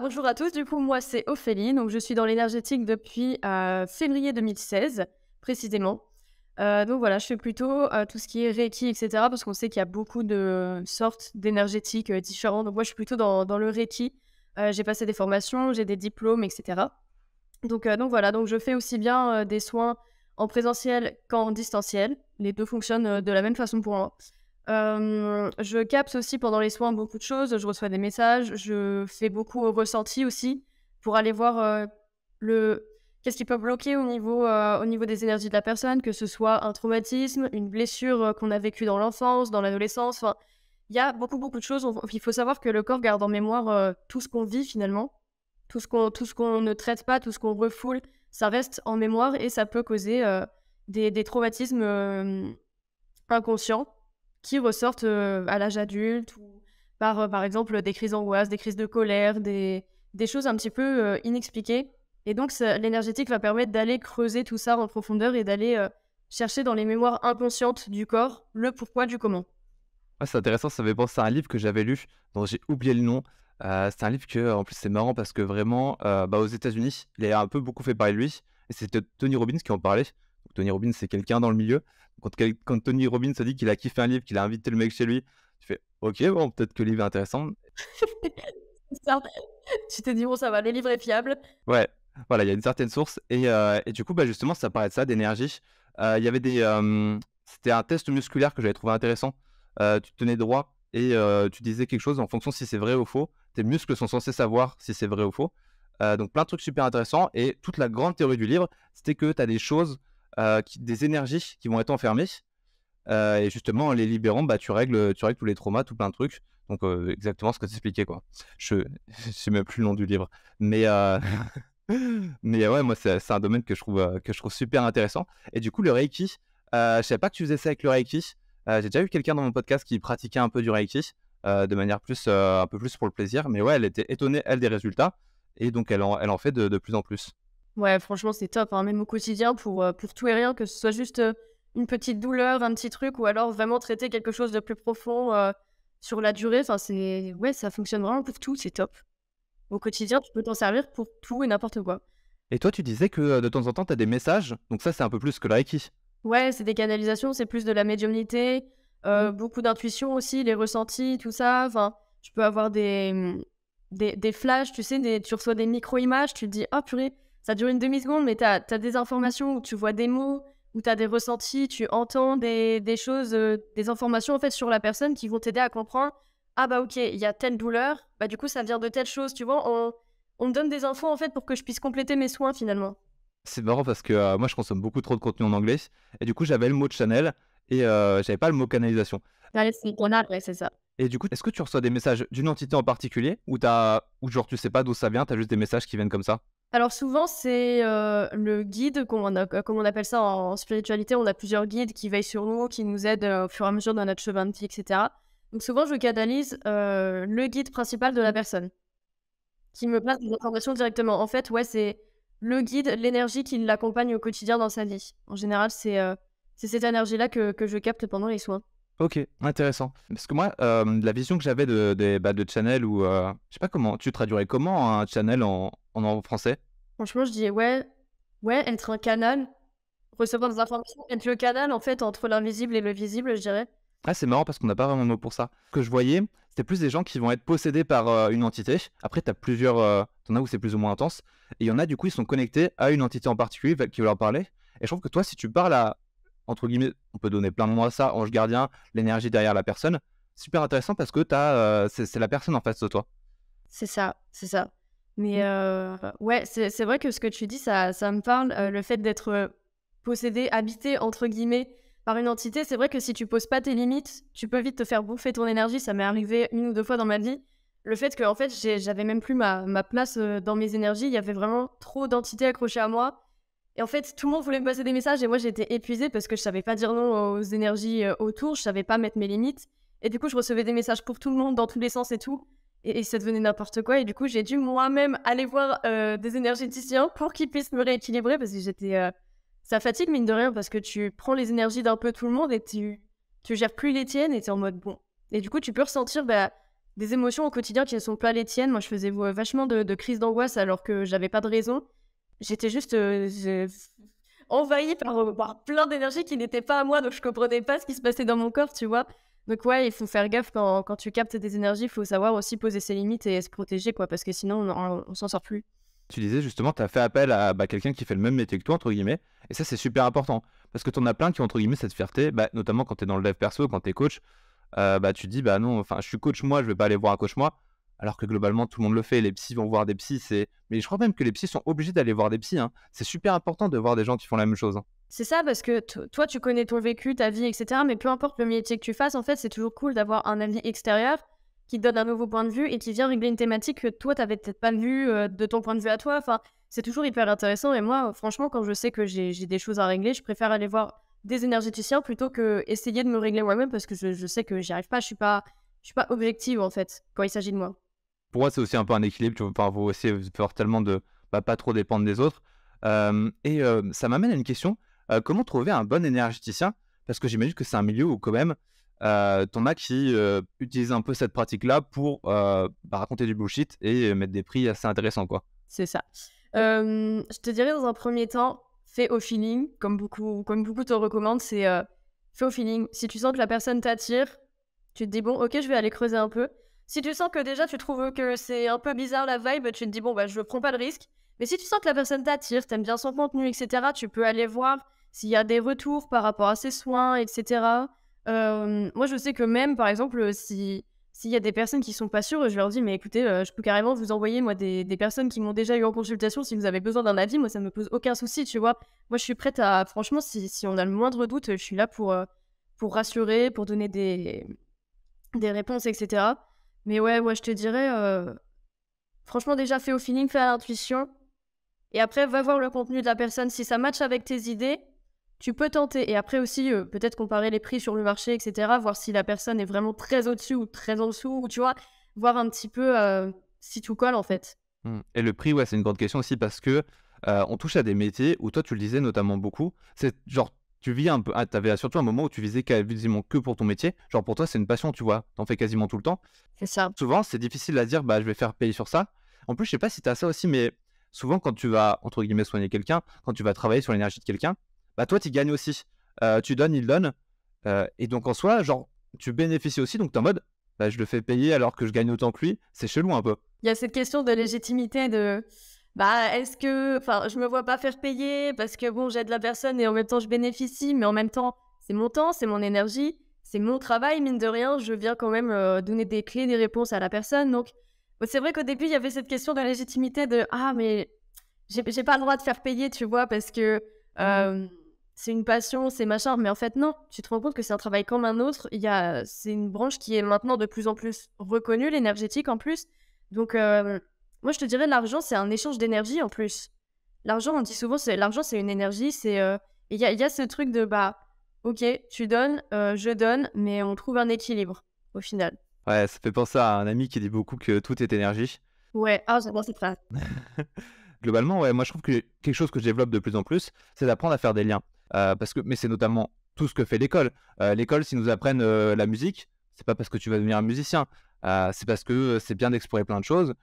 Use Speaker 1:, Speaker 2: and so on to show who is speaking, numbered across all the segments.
Speaker 1: Bonjour à tous. Du coup, moi, c'est Ophélie. Donc, je suis dans l'énergétique depuis février 2016, précisément. Donc, voilà, je fais plutôt tout ce qui est Reiki, etc. Parce qu'on sait qu'il y a beaucoup de sortes d'énergétiques différentes. Donc, moi, je suis plutôt dans le Reiki. J'ai passé des formations, j'ai des diplômes, etc. Donc voilà, donc je fais aussi bien des soins en présentiel qu'en distanciel. Les deux fonctionnent de la même façon pour moi. Je capte aussi pendant les soins beaucoup de choses. Je reçois des messages. Je fais beaucoup au ressenti aussi pour aller voir qu'est-ce qui peut bloquer au niveau des énergies de la personne, que ce soit un traumatisme, une blessure qu'on a vécue dans l'enfance, dans l'adolescence. Enfin, il y a beaucoup de choses. Il faut savoir que le corps garde en mémoire tout ce qu'on vit finalement. Tout ce qu'on ne traite pas, tout ce qu'on refoule, ça reste en mémoire et ça peut causer des traumatismes inconscients qui ressortent à l'âge adulte ou par exemple des crises d'angoisse, des crises de colère, des choses un petit peu inexpliquées. Et donc l'énergétique va permettre d'aller creuser tout ça en profondeur et d'aller chercher dans les mémoires inconscientes du corps le pourquoi du comment.
Speaker 2: Ouais, c'est intéressant, ça me fait penser à un livre que j'avais lu, dont j'ai oublié le nom. C'est un livre que, en plus, c'est marrant parce que vraiment, aux États-Unis, il a un peu beaucoup fait parler de lui et c'était Tony Robbins qui en parlait. Donc Tony Robbins, c'est quelqu'un dans le milieu. Quand Tony Robbins a dit qu'il a kiffé un livre, qu'il a invité le mec chez lui, tu fais: «OK, bon, peut-être que le livre est intéressant».
Speaker 1: C'est ça. Tu t'es dit, bon, ça va, le livre est fiable.
Speaker 2: Ouais, voilà, il y a une certaine source et du coup, bah, justement, ça parlait de ça, d'énergie. Il y avait c'était un test musculaire que j'avais trouvé intéressant. Tu te tenais droit et tu disais quelque chose en fonction si c'est vrai ou faux. Tes muscles sont censés savoir si c'est vrai ou faux. Donc plein de trucs super intéressants et toute la grande théorie du livre, c'était que tu as des choses, des énergies qui vont être enfermées, et justement en les libérant, bah, tu règles tous les traumas, tout plein de trucs. Donc exactement ce que tu expliquais, quoi. Je je sais même plus le nom du livre, mais mais ouais, moi, c'est un domaine que je trouve super intéressant et du coup, le Reiki, je savais pas que tu faisais ça avec le Reiki. J'ai déjà eu quelqu'un dans mon podcast qui pratiquait un peu du Reiki, de manière plus, un peu plus pour le plaisir, mais ouais, elle était étonnée, elle, des résultats et donc elle en fait de plus en plus.
Speaker 1: Ouais, franchement, c'est top, hein, même au quotidien pour tout et rien, que ce soit juste, une petite douleur, un petit truc ou alors vraiment traiter quelque chose de plus profond, sur la durée. Enfin, ouais, ça fonctionne vraiment pour tout, c'est top. Au quotidien, tu peux t'en servir pour tout et n'importe quoi.
Speaker 2: Et toi, tu disais que, de temps en temps, tu as des messages, donc ça, c'est un peu plus que le Reiki?
Speaker 1: Ouais, c'est des canalisations, c'est plus de la médiumnité, beaucoup d'intuition aussi, les ressentis, tout ça. Enfin, je peux avoir des flashs, tu sais, tu reçois des micro-images, tu te dis: «Oh purée, ça dure une demi-seconde», mais t'as as des informations où tu vois des mots, où t'as des ressentis, tu entends des choses, des informations en fait sur la personne qui vont t'aider à comprendre: «Ah bah OK, il y a telle douleur, bah du coup ça vient de telle chose», tu vois? On me donne des infos en fait pour que je puisse compléter mes soins finalement.
Speaker 2: C'est marrant parce que, moi, je consomme beaucoup trop de contenu en anglais et du coup, j'avais le mot channel et j'avais pas le mot canalisation.
Speaker 1: Ouais, c'est ça.
Speaker 2: Et du coup, est-ce que tu reçois des messages d'une entité en particulier ou genre tu sais pas d'où ça vient, tu as juste des messages qui viennent comme ça?
Speaker 1: Alors souvent, c'est, le guide, comme on appelle ça en spiritualité, on a plusieurs guides qui veillent sur nous, qui nous aident, au fur et à mesure dans notre chemin de vie et cetera. Donc souvent, je canalise, le guide principal de la personne, qui me passe des informations directement. En fait, ouais, c'est le guide, l'énergie qui l'accompagne au quotidien dans sa vie. En général, c'est cette énergie-là que je capte pendant les soins.
Speaker 2: OK, intéressant. Parce que moi, la vision que j'avais de channel ou, je sais pas comment tu traduirais comment un channel en français?
Speaker 1: Franchement, je dis: «Ouais, être un canal, recevoir des informations, être le canal, en fait, entre l'invisible et le visible», je dirais.
Speaker 2: Ah, c'est marrant parce qu'on n'a pas vraiment de mot pour ça. Ce que je voyais, c'était plus des gens qui vont être possédés par, une entité. Après, tu as plusieurs, tu en as où c'est plus ou moins intense et il y en a, du coup, ils sont connectés à une entité en particulier qui va leur parler et je trouve que toi, si tu parles à, entre guillemets, on peut donner plein de noms à ça, ange gardien, l'énergie derrière la personne, super intéressant parce que c'est la personne en face de toi.
Speaker 1: C'est ça, c'est ça. Mais ouais, c'est vrai que ce que tu dis, ça me parle, le fait d'être, possédé, «habité» entre guillemets par une entité. C'est vrai que si tu poses pas tes limites, tu peux vite te faire bouffer ton énergie. Ça m'est arrivé une ou 2 fois dans ma vie. Le fait qu'en fait, j'avais même plus ma place, dans mes énergies. Il y avait vraiment trop d'entités accrochées à moi et en fait, tout le monde voulait me passer des messages et moi, j'étais épuisée parce que je savais pas dire non aux énergies, autour. Je savais pas mettre mes limites et du coup, je recevais des messages pour tout le monde, dans tous les sens et tout et ça devenait n'importe quoi et du coup, j'ai dû moi-même aller voir, des énergéticiens pour qu'ils puissent me rééquilibrer parce que ça fatigue mine de rien parce que tu prends les énergies d'un peu tout le monde et tu gères plus les tiennes et tu es en mode: «Bon» et du coup, tu peux ressentir, bah, des émotions au quotidien qui ne sont pas les tiennes. Moi, je faisais vachement de crises d'angoisse alors que j'avais pas de raison. J'étais juste envahie par plein d'énergie qui n'était pas à moi, donc je comprenais pas ce qui se passait dans mon corps, tu vois. Donc ouais, il faut faire gaffe quand tu captes des énergies, il faut savoir aussi poser ses limites et se protéger, quoi, parce que sinon on s'en sort plus.
Speaker 2: Tu disais justement, tu as fait appel à quelqu'un qui fait le même métier que toi, entre guillemets, et ça, c'est super important. Parce que tu en as plein qui ont, entre guillemets, cette fierté, notamment quand tu es dans le dev perso, quand tu es coach, tu te dis, bah non, enfin, je suis coach moi, je vais pas aller voir un coach moi, alors que globalement, tout le monde le fait. Les psys vont voir des psys, mais je crois même que les psys sont obligés d'aller voir des psys, hein. C'est super important de voir des gens qui font la même chose, hein.
Speaker 1: C'est ça, parce que toi, tu connais ton vécu, ta vie, etc. Mais peu importe le métier que tu fasses, en fait, c'est toujours cool d'avoir un avis extérieur qui te donne un nouveau point de vue et qui vient régler une thématique que toi, t'avais peut-être pas vue de ton point de vue à toi. Enfin, c'est toujours hyper intéressant. Et moi, franchement, quand je sais que j'ai des choses à régler, je préfère aller voir des énergéticiens plutôt que essayer de me régler moi-même parce que je sais que j'y arrive pas. Je suis pas objective, en fait, quand il s'agit de moi.
Speaker 2: Pour moi, c'est aussi un peu un équilibre, tu vois, enfin, faut essayer faire tellement de pas trop dépendre des autres. Ça m'amène à une question. Comment trouver un bon énergéticien? Parce que j'imagine que c'est un milieu où quand même, t'en as qui utilisent un peu cette pratique-là pour raconter du bullshit et mettre des prix assez intéressants, quoi.
Speaker 1: C'est ça. Je te dirais dans un premier temps, fais au feeling, comme beaucoup te recommandent, c'est fais au feeling. Si tu sens que la personne t'attire, tu te dis bon, ok, je vais aller creuser un peu. Si tu sens que déjà tu trouves que c'est un peu bizarre la vibe, tu te dis bon, bah je prends pas le risque. Mais si tu sens que la personne t'attire, t'aimes bien son contenu, etc., tu peux aller voir s'il y a des retours par rapport à ses soins, etc. Moi, je sais que même, par exemple, s'il y a des personnes qui sont pas sûres, je leur dis, mais écoutez, je peux carrément vous envoyer, moi, des personnes qui m'ont déjà eu en consultation. Si vous avez besoin d'un avis, moi, ça me pose aucun souci, tu vois. Moi, je suis prête à... Franchement, si on a le moindre doute, je suis là pour rassurer, pour donner des réponses, etc. Mais ouais, moi, je te dirais, franchement, déjà, fais au feeling, fais à l'intuition. Et après, va voir le contenu de la personne. Si ça matche avec tes idées, tu peux tenter. Et après aussi, peut-être comparer les prix sur le marché, etc. Voir si la personne est vraiment très au-dessus ou très en dessous. Ou tu vois, voir un petit peu si tout colle, en fait.
Speaker 2: Et le prix, ouais, c'est une grande question aussi parce que on touche à des métiers où toi, tu le disais notamment beaucoup. C'est genre, tu vis un peu. Ah, t'avais surtout un moment où tu visais quasiment que pour ton métier. Genre, pour toi, c'est une passion, tu vois. T'en fais quasiment tout le temps.
Speaker 1: C'est ça.
Speaker 2: Souvent, c'est difficile à dire, bah, je vais faire payer sur ça. En plus, je sais pas si tu as ça aussi, mais souvent, quand tu vas, entre guillemets, soigner quelqu'un, quand tu vas travailler sur l'énergie de quelqu'un, bah, toi, tu gagnes aussi. Tu donnes, il donne. Et donc, en soi, genre, tu bénéficies aussi. Donc, tu es en mode, bah, je le fais payer alors que je gagne autant que lui. C'est chelou un peu.
Speaker 1: Il y a cette question de légitimité de... Bah, est-ce que... Enfin, je me vois pas faire payer parce que, bon, j'aide la personne et en même temps, je bénéficie. Mais en même temps, c'est mon temps, c'est mon énergie, c'est mon travail, mine de rien. Je viens quand même donner des clés, des réponses à la personne. Donc, c'est vrai qu'au début, il y avait cette question de légitimité de ah, mais j'ai pas le droit de faire payer, tu vois, parce que c'est une passion, c'est machin. Mais en fait, non, tu te rends compte que c'est un travail comme un autre. C'est une branche qui est maintenant de plus en plus reconnue, l'énergétique en plus. Donc, moi, je te dirais, l'argent, c'est un échange d'énergie en plus. L'argent, on dit souvent, l'argent, c'est une énergie. Il y a ce truc de bah, ok, tu donnes, je donne, mais on trouve un équilibre au final.
Speaker 2: Ouais, ça fait penser à un ami qui dit beaucoup que tout est énergie.
Speaker 1: Ouais, ah, j'adore cette phrase.
Speaker 2: Globalement, ouais, moi je trouve que quelque chose que je développe de plus en plus, c'est d'apprendre à faire des liens. Mais c'est notamment tout ce que fait l'école. L'école, s'ils nous apprennent la musique, c'est pas parce que tu vas devenir un musicien. C'est parce que c'est bien d'explorer plein de choses,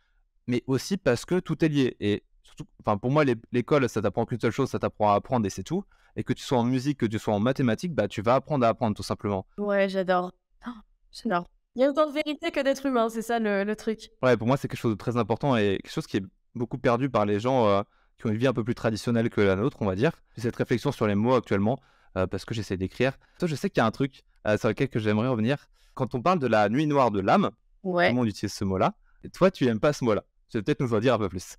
Speaker 2: mais aussi parce que tout est lié. Et surtout, enfin pour moi, l'école, ça t'apprend qu'une seule chose, ça t'apprend à apprendre et c'est tout. Et que tu sois en musique, que tu sois en mathématiques, bah tu vas apprendre à apprendre tout simplement.
Speaker 1: Ouais, j'adore. Ah, j'adore. Il y a autant de vérité que d'être humain, c'est ça le truc.
Speaker 2: Ouais, pour moi, c'est quelque chose de très important et quelque chose qui est beaucoup perdu par les gens qui ont une vie un peu plus traditionnelle que la nôtre, on va dire. J'ai cette réflexion sur les mots actuellement parce que j'essaie d'écrire. Toi, je sais qu'il y a un truc sur lequel que j'aimerais revenir. Quand on parle de la nuit noire de l'âme, tout le
Speaker 1: Ouais.
Speaker 2: monde utilise ce mot-là. Et toi, tu aimes pas ce mot-là. Tu vas peut-être nous en dire un peu plus.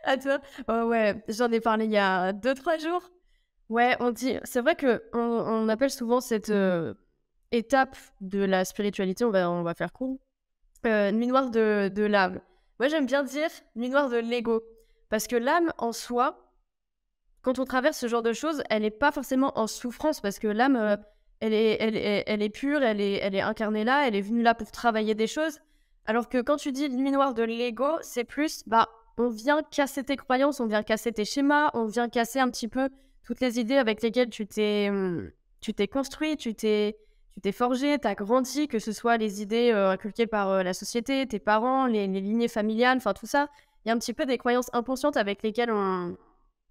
Speaker 1: À toi? Oh ouais, j'en ai parlé il y a 2-3 jours. Ouais, on dit... C'est vrai on appelle souvent cette étape de la spiritualité, on va faire court, nuit noire de l'âme. Moi, j'aime bien dire nuit noire de l'ego. Parce que l'âme, en soi, quand on traverse ce genre de choses, elle n'est pas forcément en souffrance. Parce que l'âme, elle est pure, elle est incarnée là, elle est venue là pour travailler des choses. Alors que quand tu dis nuit noire de l'ego, c'est plus, bah, on vient casser tes croyances, on vient casser tes schémas, on vient casser un petit peu toutes les idées avec lesquelles tu t'es construit, tu t'es tu t'es forgé, tu as grandi, que ce soit les idées inculquées par la société, tes parents, les lignées familiales, enfin tout ça. Il y a un petit peu des croyances inconscientes avec lesquelles on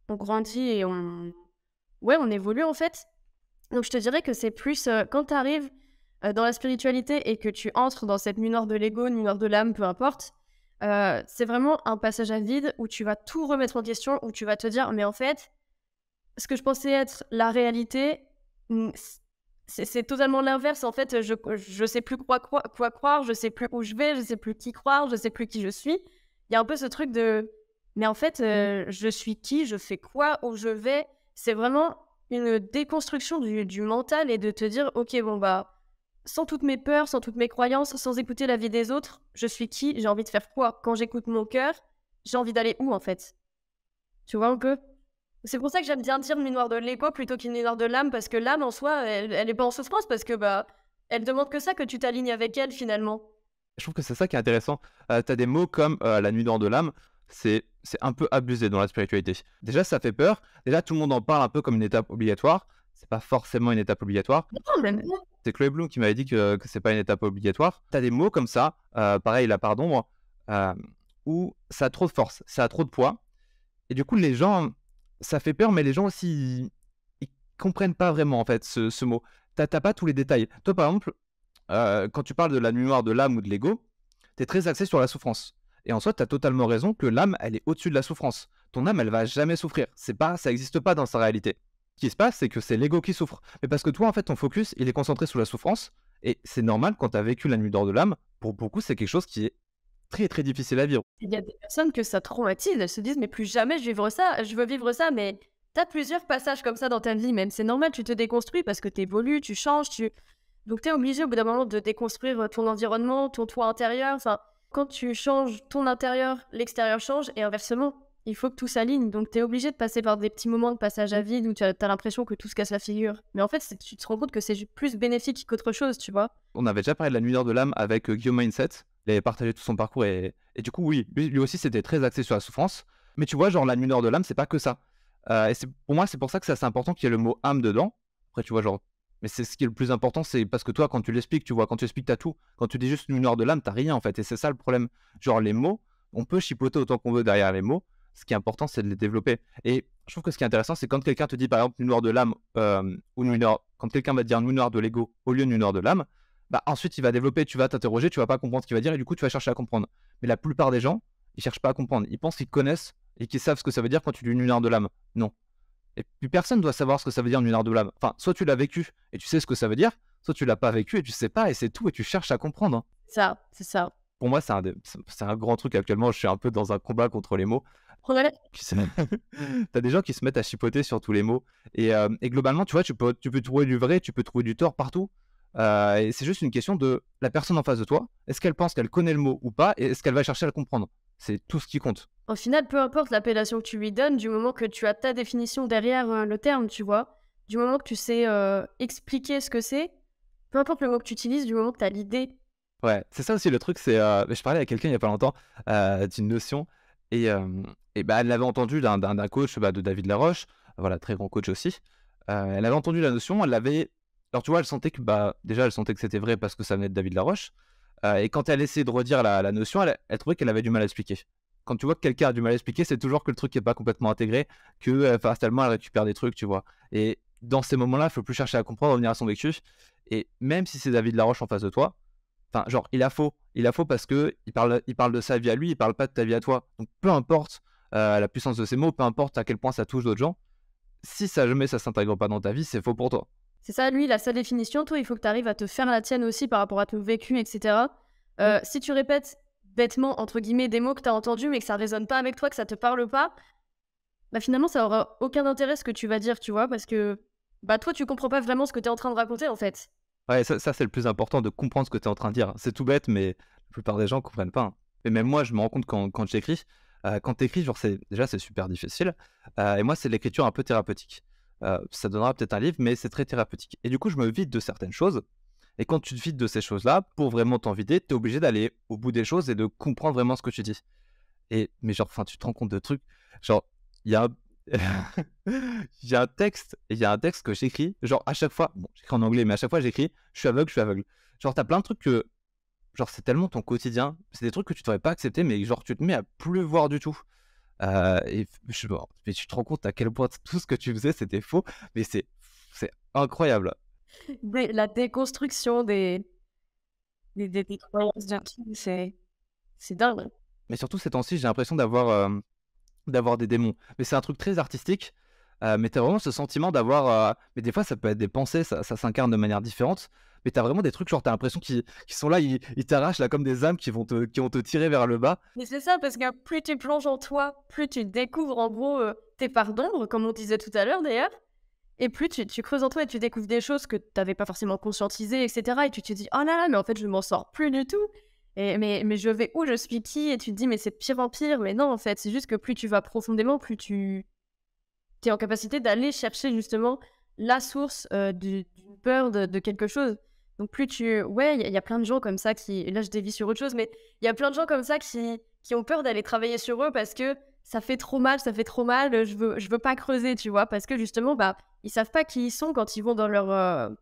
Speaker 1: grandit et on évolue en fait. Donc je te dirais que c'est plus quand tu arrives dans la spiritualité et que tu entres dans cette nuit noire de l'ego, nuit noire de l'âme, peu importe, c'est vraiment un passage à vide où tu vas tout remettre en question, où tu vas te dire, mais en fait, ce que je pensais être la réalité, c'est totalement l'inverse. En fait, je sais plus quoi croire, je sais plus où je vais, je sais plus qui croire, je sais plus qui je suis. Il y a un peu ce truc de, mais en fait, je suis qui, je fais quoi, où je vais. C'est vraiment une déconstruction du mental et de te dire, ok, bon bah, sans toutes mes peurs, sans toutes mes croyances, sans écouter la vie des autres, je suis qui, j'ai envie de faire quoi. Quand j'écoute mon cœur, j'ai envie d'aller où en fait? Tu vois un peu? C'est pour ça que j'aime bien dire nuit noire de l'ego plutôt qu'une nuit noire de l'âme, parce que l'âme en soi, elle est pas en souffrance, parce que bah, elle demande que ça, que tu t'alignes avec elle finalement.
Speaker 2: Je trouve que c'est ça qui est intéressant. Tu as des mots comme la nuit noire de l'âme, c'est un peu abusé dans la spiritualité. Déjà, ça fait peur. Déjà, tout le monde en parle un peu comme une étape obligatoire. C'est pas forcément une étape obligatoire.
Speaker 1: Non, même pas.
Speaker 2: C'est Chloé Bloom qui m'avait dit que c'est pas une étape obligatoire. Tu as des mots comme ça, pareil, la part d'ombre, où ça a trop de force, ça a trop de poids. Et du coup, les gens, ça fait peur, mais les gens aussi, ils comprennent pas vraiment en fait ce mot. T'as pas tous les détails. Toi, par exemple, quand tu parles de la nuit noire de l'âme ou de l'ego, tu es très axé sur la souffrance. Et en soi, tu as totalement raison que l'âme, elle est au-dessus de la souffrance. Ton âme, elle va jamais souffrir. Ça n'existe pas dans sa réalité. Ce qui se passe, c'est que c'est l'ego qui souffre. Mais parce que toi, en fait, ton focus, il est concentré sur la souffrance. Et c'est normal quand tu as vécu la nuit noire de l'âme. Pour beaucoup, c'est quelque chose qui est très très difficile à vivre.
Speaker 1: Il y a des personnes que ça traumatise, elles se disent mais plus jamais je veux vivre ça, mais t'as plusieurs passages comme ça dans ta vie même, c'est normal, tu te déconstruis parce que t'évolues, tu changes, donc t'es obligé au bout d'un moment de déconstruire ton environnement, ton toit intérieur, enfin, quand tu changes ton intérieur, l'extérieur change et inversement, il faut que tout s'aligne, donc t'es obligé de passer par des petits moments de passage à vide où t'as l'impression que tout se casse la figure, mais en fait tu te rends compte que c'est plus bénéfique qu'autre chose, tu vois.
Speaker 2: On avait déjà parlé de la nuit noire de l'âme avec Guillaume Mindset. Il avait partagé tout son parcours et du coup, oui, lui aussi, c'était très axé sur la souffrance. Mais tu vois, genre, la nuit noire de l'âme, c'est pas que ça. Et pour moi, c'est pour ça que c'est assez important qu'il y ait le mot âme dedans. Après, tu vois, genre, mais c'est ce qui est le plus important, c'est parce que toi, quand tu l'expliques, tu vois, quand tu expliques, t'as tout. Quand tu dis juste nuit noire de l'âme, t'as rien en fait. Et c'est ça le problème. Genre, les mots, on peut chipoter autant qu'on veut derrière les mots. Ce qui est important, c'est de les développer. Et je trouve que ce qui est intéressant, c'est quand quelqu'un te dit, par exemple, nuit noire de l'âme ou nuit noire, quand quelqu'un va te dire nuit noire de l'ego au lieu de nuit noire de l'âme, bah ensuite il va développer, tu vas t'interroger, tu vas pas comprendre ce qu'il va dire et du coup tu vas chercher à comprendre. Mais la plupart des gens, ils cherchent pas à comprendre. Ils pensent qu'ils connaissent et qu'ils savent ce que ça veut dire quand tu dis une lunaire de l'âme. Non. Et puis personne doit savoir ce que ça veut dire une lunaire de l'âme. Enfin, soit tu l'as vécu et tu sais ce que ça veut dire, soit tu l'as pas vécu et tu sais pas et c'est tout et tu cherches à comprendre, hein.
Speaker 1: C'est ça.
Speaker 2: Pour moi, c'est un grand truc actuellement. Je suis un peu dans un combat contre les mots.
Speaker 1: Voilà.
Speaker 2: T'as des gens qui se mettent à chipoter sur tous les mots. Et globalement, tu vois, tu peux trouver du vrai, tu peux trouver du tort partout. Et c'est juste une question de la personne en face de toi. Est-ce qu'elle pense qu'elle connaît le mot ou pas? Et est-ce qu'elle va chercher à le comprendre? C'est tout ce qui compte.
Speaker 1: Au final, peu importe l'appellation que tu lui donnes, du moment que tu as ta définition derrière le terme, tu vois, du moment que tu sais expliquer ce que c'est, peu importe le mot que tu utilises, du moment que tu as l'idée.
Speaker 2: Ouais, c'est ça aussi le truc. Je parlais à quelqu'un il y a pas longtemps d'une notion. Et bah, elle l'avait entendu d'un coach, bah, de David Laroche. Voilà, très grand coach aussi. Elle avait entendu la notion. Alors tu vois, elle sentait que bah, déjà, elle sentait que c'était vrai parce que ça venait de David Laroche. Et quand elle essayait de redire la notion, elle trouvait qu'elle avait du mal à expliquer. Quand tu vois que quelqu'un a du mal à expliquer, c'est toujours que le truc n'est pas complètement intégré, que fatalement elle récupère des trucs, tu vois. Et dans ces moments-là, il faut plus chercher à comprendre, revenir à son vécu. Et même si c'est David Laroche en face de toi, enfin, genre, il a faux. Il a faux parce que il parle de sa vie à lui, il parle pas de ta vie à toi. Donc, peu importe la puissance de ces mots, peu importe à quel point ça touche d'autres gens, si ça jamais ça s'intègre pas dans ta vie, c'est faux pour toi.
Speaker 1: C'est ça, lui, il a sa définition. Toi, il faut que tu arrives à te faire la tienne aussi par rapport à ton vécu, etc. Si tu répètes bêtement, entre guillemets, des mots que tu as entendus, mais que ça résonne pas avec toi, que ça te parle pas, bah finalement, ça aura aucun intérêt ce que tu vas dire, tu vois, parce que bah toi, tu comprends pas vraiment ce que tu es en train de raconter, en fait.
Speaker 2: Ouais, ça c'est le plus important, de comprendre ce que tu es en train de dire. C'est tout bête, mais la plupart des gens comprennent pas, hein. Et même moi, je me rends compte quand j'écris, quand t'écris, genre, déjà, c'est super difficile. Et moi, c'est l'écriture un peu thérapeutique. Ça donnera peut-être un livre, mais c'est très thérapeutique. Et du coup, je me vide de certaines choses. Et quand tu te vides de ces choses-là, pour vraiment t'en vider, tu es obligé d'aller au bout des choses et de comprendre vraiment ce que tu dis. Mais genre, enfin, tu te rends compte de trucs. Genre, il y a Il y a un texte que j'écris, genre à chaque fois, bon, j'écris en anglais, mais à chaque fois j'écris, je suis aveugle, je suis aveugle. Genre, t'as plein de trucs que, genre, c'est tellement ton quotidien, c'est des trucs que tu devrais pas accepter, mais genre, tu te mets à plus le voir du tout. Mais tu te rends compte à quel point tout ce que tu faisais, c'était faux, mais c'est incroyable.
Speaker 1: La déconstruction des croyances d'un truc, c'est dingue.
Speaker 2: Mais surtout ces temps-ci, j'ai l'impression d'avoir des démons. Mais c'est un truc très artistique, mais tu as vraiment ce sentiment d'avoir, mais des fois ça peut être des pensées, ça s'incarne de manière différente, mais tu as vraiment des trucs, genre tu as l'impression qu'ils sont là, ils t'arrachent là comme des âmes qui vont te tirer vers le bas.
Speaker 1: Mais c'est ça, parce que plus tu plonges en toi, plus tu découvres en gros tes parts d'ombre, comme on disait tout à l'heure d'ailleurs, et plus tu creuses en toi et tu découvres des choses que tu n'avais pas forcément conscientisées, etc. Et tu te dis, oh là là, mais en fait je m'en sors plus du tout. Mais je vais où, je suis qui? Et tu te dis, mais c'est de pire en pire. Mais non, en fait, c'est juste que plus tu vas profondément, plus tu es en capacité d'aller chercher justement la source d'une peur de quelque chose. Donc plus tu... Ouais, il y a plein de gens comme ça qui... et là, je dévie sur autre chose, mais il y a plein de gens comme ça qui ont peur d'aller travailler sur eux parce que ça fait trop mal, je veux pas creuser, tu vois, parce que justement, bah, ils savent pas qui ils sont quand ils vont dans leur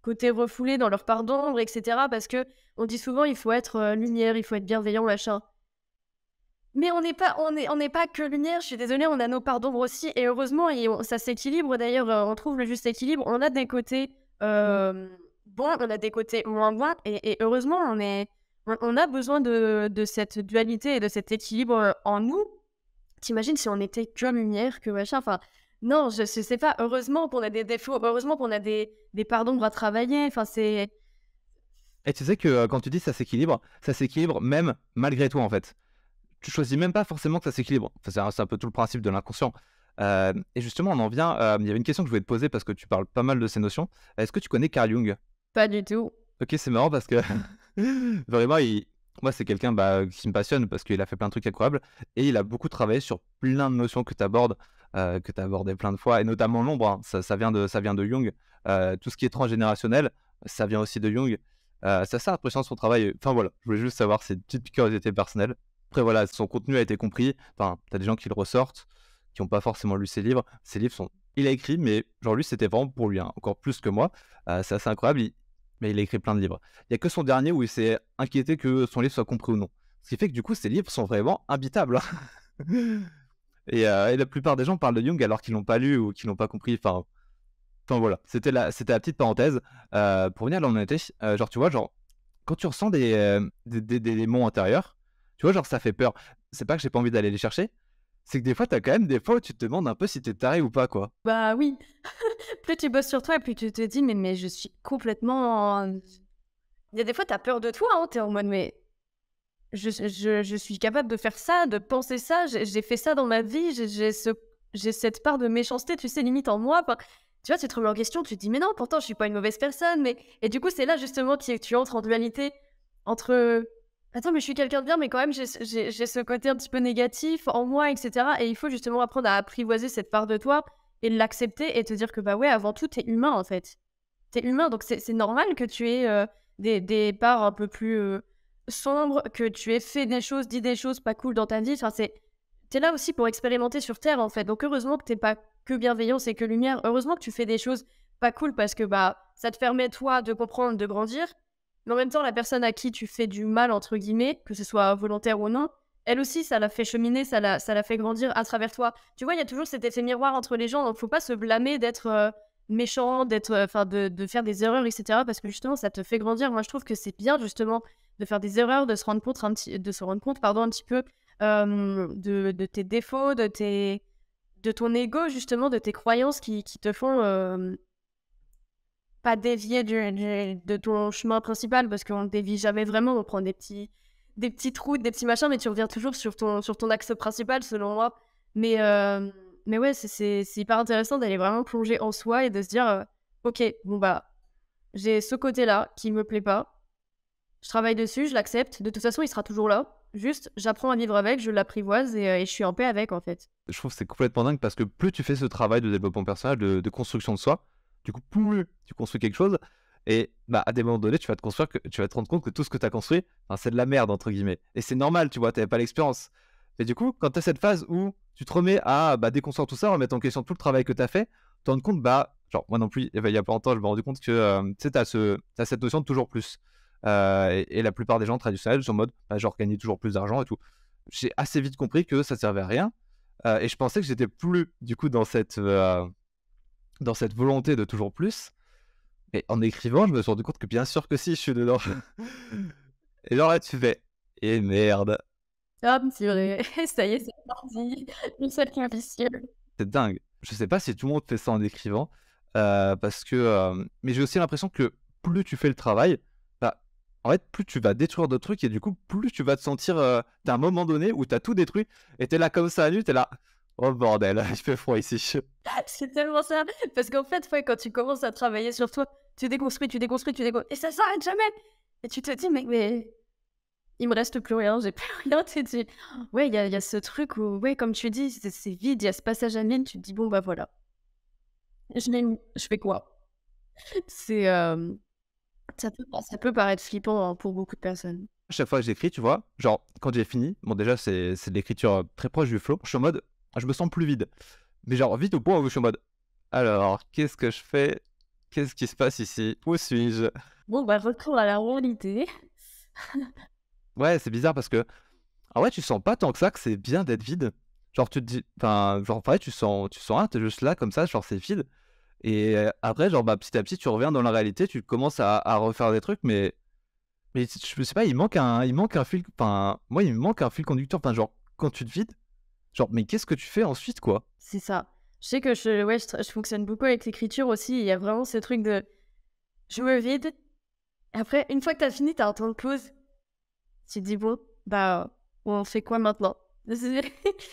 Speaker 1: côté refoulé, dans leur part d'ombre, etc. Parce que on dit souvent, il faut être lumière, il faut être bienveillant, machin. Mais on n'est pas que lumière, je suis désolée, on a nos parts d'ombre aussi, et heureusement, ça s'équilibre d'ailleurs, on trouve le juste équilibre. On a des côtés bons, on a des côtés moins bons, et heureusement, on a besoin de cette dualité et de cet équilibre en nous. T'imagines si on était que lumière, que machin, enfin, non, je sais pas, heureusement qu'on a des défauts, heureusement qu'on a des parts d'ombre à travailler, enfin, c'est...
Speaker 2: Et tu sais que quand tu dis ça s'équilibre même malgré toi en fait. Tu choisis même pas forcément que ça s'équilibre. Enfin, c'est un peu tout le principe de l'inconscient. Et justement, on en vient, il y avait une question que je voulais te poser parce que tu parles pas mal de ces notions. Est-ce que tu connais Carl Jung?
Speaker 1: Pas du tout.
Speaker 2: Ok, c'est marrant parce que vraiment, moi, c'est quelqu'un qui me passionne parce qu'il a fait plein de trucs incroyables et il a beaucoup travaillé sur plein de notions que tu abordes, que tu as abordées plein de fois, et notamment l'ombre, hein. Ça vient de Jung. Tout ce qui est transgénérationnel, ça vient aussi de Jung. C'est assez impressionnant son travail. Enfin voilà, je voulais juste savoir, c'est une petite curiosité personnelle. Après voilà, son contenu a été compris. Enfin, tu as des gens qui le ressortent, qui n'ont pas forcément lu ses livres. Ses livres sont... Il a écrit, mais genre lui, c'était vraiment pour lui, hein, encore plus que moi. C'est assez incroyable. Mais il a écrit plein de livres. Il n'y a que son dernier où il s'est inquiété que son livre soit compris ou non. Ce qui fait que du coup, ses livres sont vraiment imbitables, hein. Et la plupart des gens parlent de Jung alors qu'ils l'ont pas lu ou qu'ils l'ont pas compris. Enfin voilà, c'était la petite parenthèse. Pour venir là où on était, genre tu vois, genre quand tu ressens des démons intérieurs, tu vois, genre ça fait peur. C'est pas que j'ai pas envie d'aller les chercher, c'est que des fois, t'as quand même des fois où tu te demandes un peu si t'es taré ou pas, quoi.
Speaker 1: Bah oui, plus tu bosses sur toi, plus tu te dis, mais je suis complètement... Il y a des fois, t'as peur de toi, hein, t'es en mode, mais je suis capable de faire ça, de penser ça, j'ai fait ça dans ma vie, j'ai cette part de méchanceté, tu sais, limite en moi. Enfin, tu vois, tu te remets en question, tu te dis, mais non, pourtant, je suis pas une mauvaise personne. Mais... Et du coup, c'est là, justement, que tu entres en dualité entre... Attends, mais je suis quelqu'un de bien, mais quand même, j'ai ce côté un petit peu négatif en moi, etc. Et il faut justement apprendre à apprivoiser cette part de toi et l'accepter et te dire que, bah ouais, avant tout, t'es humain, en fait. T'es humain, donc c'est normal que tu aies des parts un peu plus sombres, que tu aies fait des choses, dit des choses pas cool dans ta vie. Enfin, t'es là aussi pour expérimenter sur Terre, en fait. Donc heureusement que t'es pas que bienveillance et que lumière. Heureusement que tu fais des choses pas cool parce que bah ça te permet, toi, de comprendre, de grandir. Mais en même temps, la personne à qui tu fais du mal, entre guillemets, que ce soit volontaire ou non, elle aussi, ça l'a fait cheminer, ça l'a fait grandir à travers toi. Tu vois, il y a toujours cet effet miroir entre les gens, donc faut pas se blâmer d'être méchant, de faire des erreurs, etc. Parce que justement, ça te fait grandir. Moi, je trouve que c'est bien, justement, de faire des erreurs, de se rendre compte un petit peu de tes défauts, de ton ego, justement, de tes croyances qui te font pas dévier de ton chemin principal, parce qu'on ne dévie jamais vraiment, on prend des petites routes, des petits machins, mais tu reviens toujours sur ton axe principal, selon moi. Mais ouais, c'est hyper intéressant d'aller vraiment plonger en soi et de se dire, ok, bon bah, j'ai ce côté-là qui me plaît pas, je travaille dessus, je l'accepte, de toute façon, il sera toujours là. Juste, j'apprends à vivre avec, je l'apprivoise et je suis en paix avec, en fait.
Speaker 2: Je trouve que c'est complètement dingue parce que plus tu fais ce travail de développement personnel, de construction de soi, du coup, plus tu construis quelque chose. Et bah, à des moments donnés, tu vas te rendre compte que tout ce que tu as construit, enfin, c'est de la merde, entre guillemets. Et c'est normal, tu vois, tu n'avais pas l'expérience. Et du coup, quand tu as cette phase où tu te remets à déconstruire tout ça, remettre en question tout le travail que tu as fait, te rendre compte, genre moi non plus, il y a pas longtemps, je me suis rendu compte que tu sais, t'as cette notion de toujours plus. Et la plupart des gens traditionnels sont en mode, genre gagner toujours plus d'argent et tout. J'ai assez vite compris que ça servait à rien. Et je pensais que j'étais plus du coup dans cette volonté de toujours plus. Mais en écrivant, je me suis rendu compte que bien sûr que si, je suis dedans. Et genre là, tu fais, et merde,
Speaker 1: Ah, c'est vrai. Ça y est, c'est parti. Le cercle vicieux.
Speaker 2: c'est dingue. Je sais pas si tout le monde fait ça en écrivant, parce que, mais j'ai aussi l'impression que plus tu fais le travail, en fait, plus tu vas détruire d'autres trucs et du coup, plus tu vas te sentir, tu un moment donné où tu as tout détruit et tu es là comme ça à nu, tu es là: «Oh bordel, il fait froid ici».
Speaker 1: C'est tellement ça. Parce qu'en fait, ouais, quand tu commences à travailler sur toi, tu déconstruis, tu déconstruis, tu déconstruis, et ça s'arrête jamais. Et tu te dis, mais il me reste plus rien, j'ai plus rien. Tu te dis, ouais, il y a ce truc où, ouais, comme tu dis, c'est vide, il y a ce passage à vide, tu te dis, bon, bah voilà, je fais quoi? C'est, ça peut paraître flippant, hein, pour beaucoup de personnes.
Speaker 2: Chaque fois que j'écris, tu vois, genre quand j'ai fini, bon déjà c'est de l'écriture, très proche du flow, je suis en mode: «Je me sens plus vide». Mais genre vite au point où je suis en mode: «Alors, qu'est-ce que je fais? Qu'est-ce qui se passe ici? Où suis-je?»
Speaker 1: Bon, bah, retour à la réalité.
Speaker 2: Ouais, c'est bizarre parce que en vrai, tu sens pas tant que ça que c'est bien d'être vide. Genre tu te dis enfin, genre en vrai, tu sens rien, tu juste là comme ça, genre c'est vide et après genre, petit à petit, tu reviens dans la réalité, tu commences à refaire des trucs mais je sais pas, il manque un fil enfin, moi, il me manque un fil conducteur. Enfin, genre, quand tu te vides, genre, mais qu'est-ce que tu fais ensuite, quoi?
Speaker 1: C'est ça. Je sais que je fonctionne beaucoup avec l'écriture aussi. Il y a vraiment ce truc de je me vide. Après, une fois que t'as fini, t'as un temps de pause. Tu te dis, bon, bah, on fait quoi maintenant?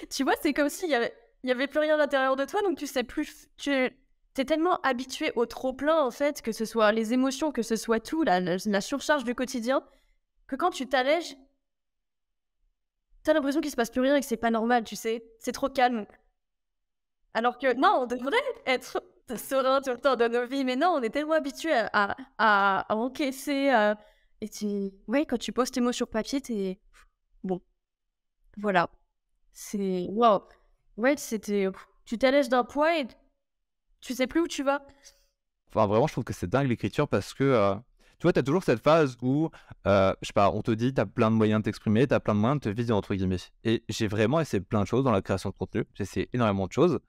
Speaker 1: Tu vois, c'est comme s'il y avait plus rien à l'intérieur de toi, donc tu sais plus. T'es tellement habitué au trop-plein, en fait, que ce soit les émotions, que ce soit tout, la surcharge du quotidien, que quand tu t'allèges, t'as l'impression qu'il se passe plus rien et que c'est pas normal, tu sais. C'est trop calme. Alors que non, on devrait être serein tout le temps dans nos vies, mais non, on est tellement habitué à encaisser. Et ouais, quand tu poses tes mots sur papier, t'es bon, voilà. C'est waouh. Ouais, tu t'allèges d'un poids et tu sais plus où tu vas.
Speaker 2: Enfin, vraiment, je trouve que c'est dingue l'écriture parce que, tu vois, t'as toujours cette phase où, je sais pas, on te dit: «Tu plein de moyens de t'exprimer, t'as plein de moyens de te vider» entre guillemets et j'ai vraiment essayé plein de choses dans la création de contenu. J'ai essayé énormément de choses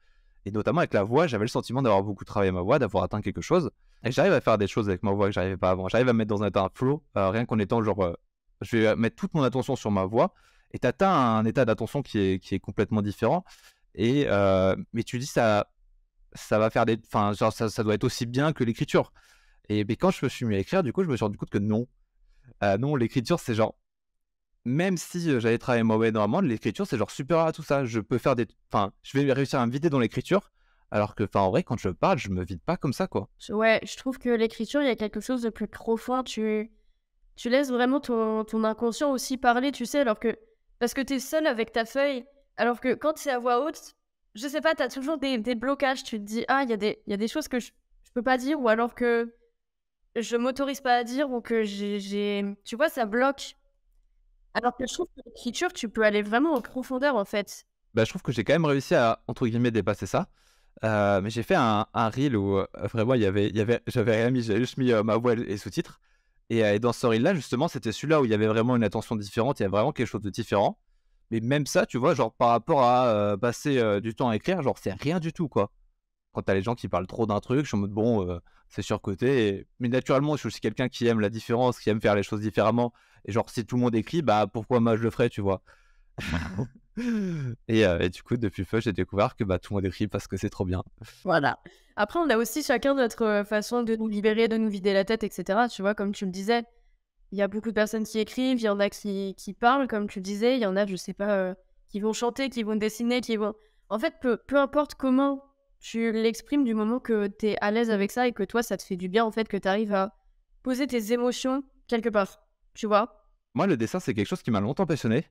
Speaker 2: et notamment avec la voix, j'avais le sentiment d'avoir beaucoup travaillé ma voix, d'avoir atteint quelque chose et j'arrive à faire des choses avec ma voix que j'arrivais pas avant. J'arrive à me mettre dans un état flow, rien qu'en étant genre, je vais mettre toute mon attention sur ma voix et tu atteins un état d'attention qui est complètement différent et mais tu dis: «Ça va faire des» enfin, genre ça doit être aussi bien que l'écriture et beh, quand je me suis mis à écrire, du coup, je me suis rendu compte que non. Non, l'écriture, c'est genre même si, j'avais travaillé ma voix énormément, l'écriture, c'est genre supérieur à tout ça. Je peux faire des enfin, je vais réussir à me vider dans l'écriture alors que, enfin, en vrai, quand je parle, je me vide pas comme ça, quoi.
Speaker 1: Ouais, je trouve que l'écriture, il y a quelque chose de plus profond. Tu laisses vraiment ton inconscient aussi parler, tu sais, parce que t'es seul avec ta feuille, alors que quand c'est à voix haute, je sais pas, t'as toujours des blocages. Tu te dis, ah, il y a des choses que je peux pas dire, ou alors que je m'autorise pas à dire, ou que tu vois, ça bloque. Alors que je trouve que l'écriture, tu peux aller vraiment en profondeur, en fait.
Speaker 2: Bah, je trouve que j'ai quand même réussi à, entre guillemets, «dépasser» ça, mais j'ai fait un reel où, vraiment j'avais rien mis, j'avais juste mis, ma voix et sous-titres et dans ce reel-là, justement, c'était celui-là où il y avait vraiment une attention différente, il y avait vraiment quelque chose de différent, mais même ça, tu vois, genre, par rapport à, passer, du temps à écrire, genre, c'est rien du tout, quoi. Quand tu as les gens qui parlent trop d'un truc, je suis en mode: «Bon, c'est surcoté» mais naturellement, je suis aussi quelqu'un qui aime la différence, qui aime faire les choses différemment et genre, si tout le monde écrit, bah, pourquoi moi je le ferais, tu vois? Et du coup, depuis peu, j'ai découvert que, tout le monde écrit parce que c'est trop bien.
Speaker 1: Voilà. Après, on a aussi chacun notre façon de nous libérer, de nous vider la tête, etc. Tu vois, comme tu le disais, il y a beaucoup de personnes qui écrivent, il y en a qui parlent, comme tu le disais, il y en a, je sais pas, qui vont chanter, qui vont dessiner, qui vont... En fait, peu importe comment tu l'exprimes, du moment que tu es à l'aise avec ça et que toi, ça te fait du bien, en fait, que tu arrives à poser tes émotions quelque part, tu vois?
Speaker 2: Moi, le dessin, c'est quelque chose qui m'a longtemps passionné,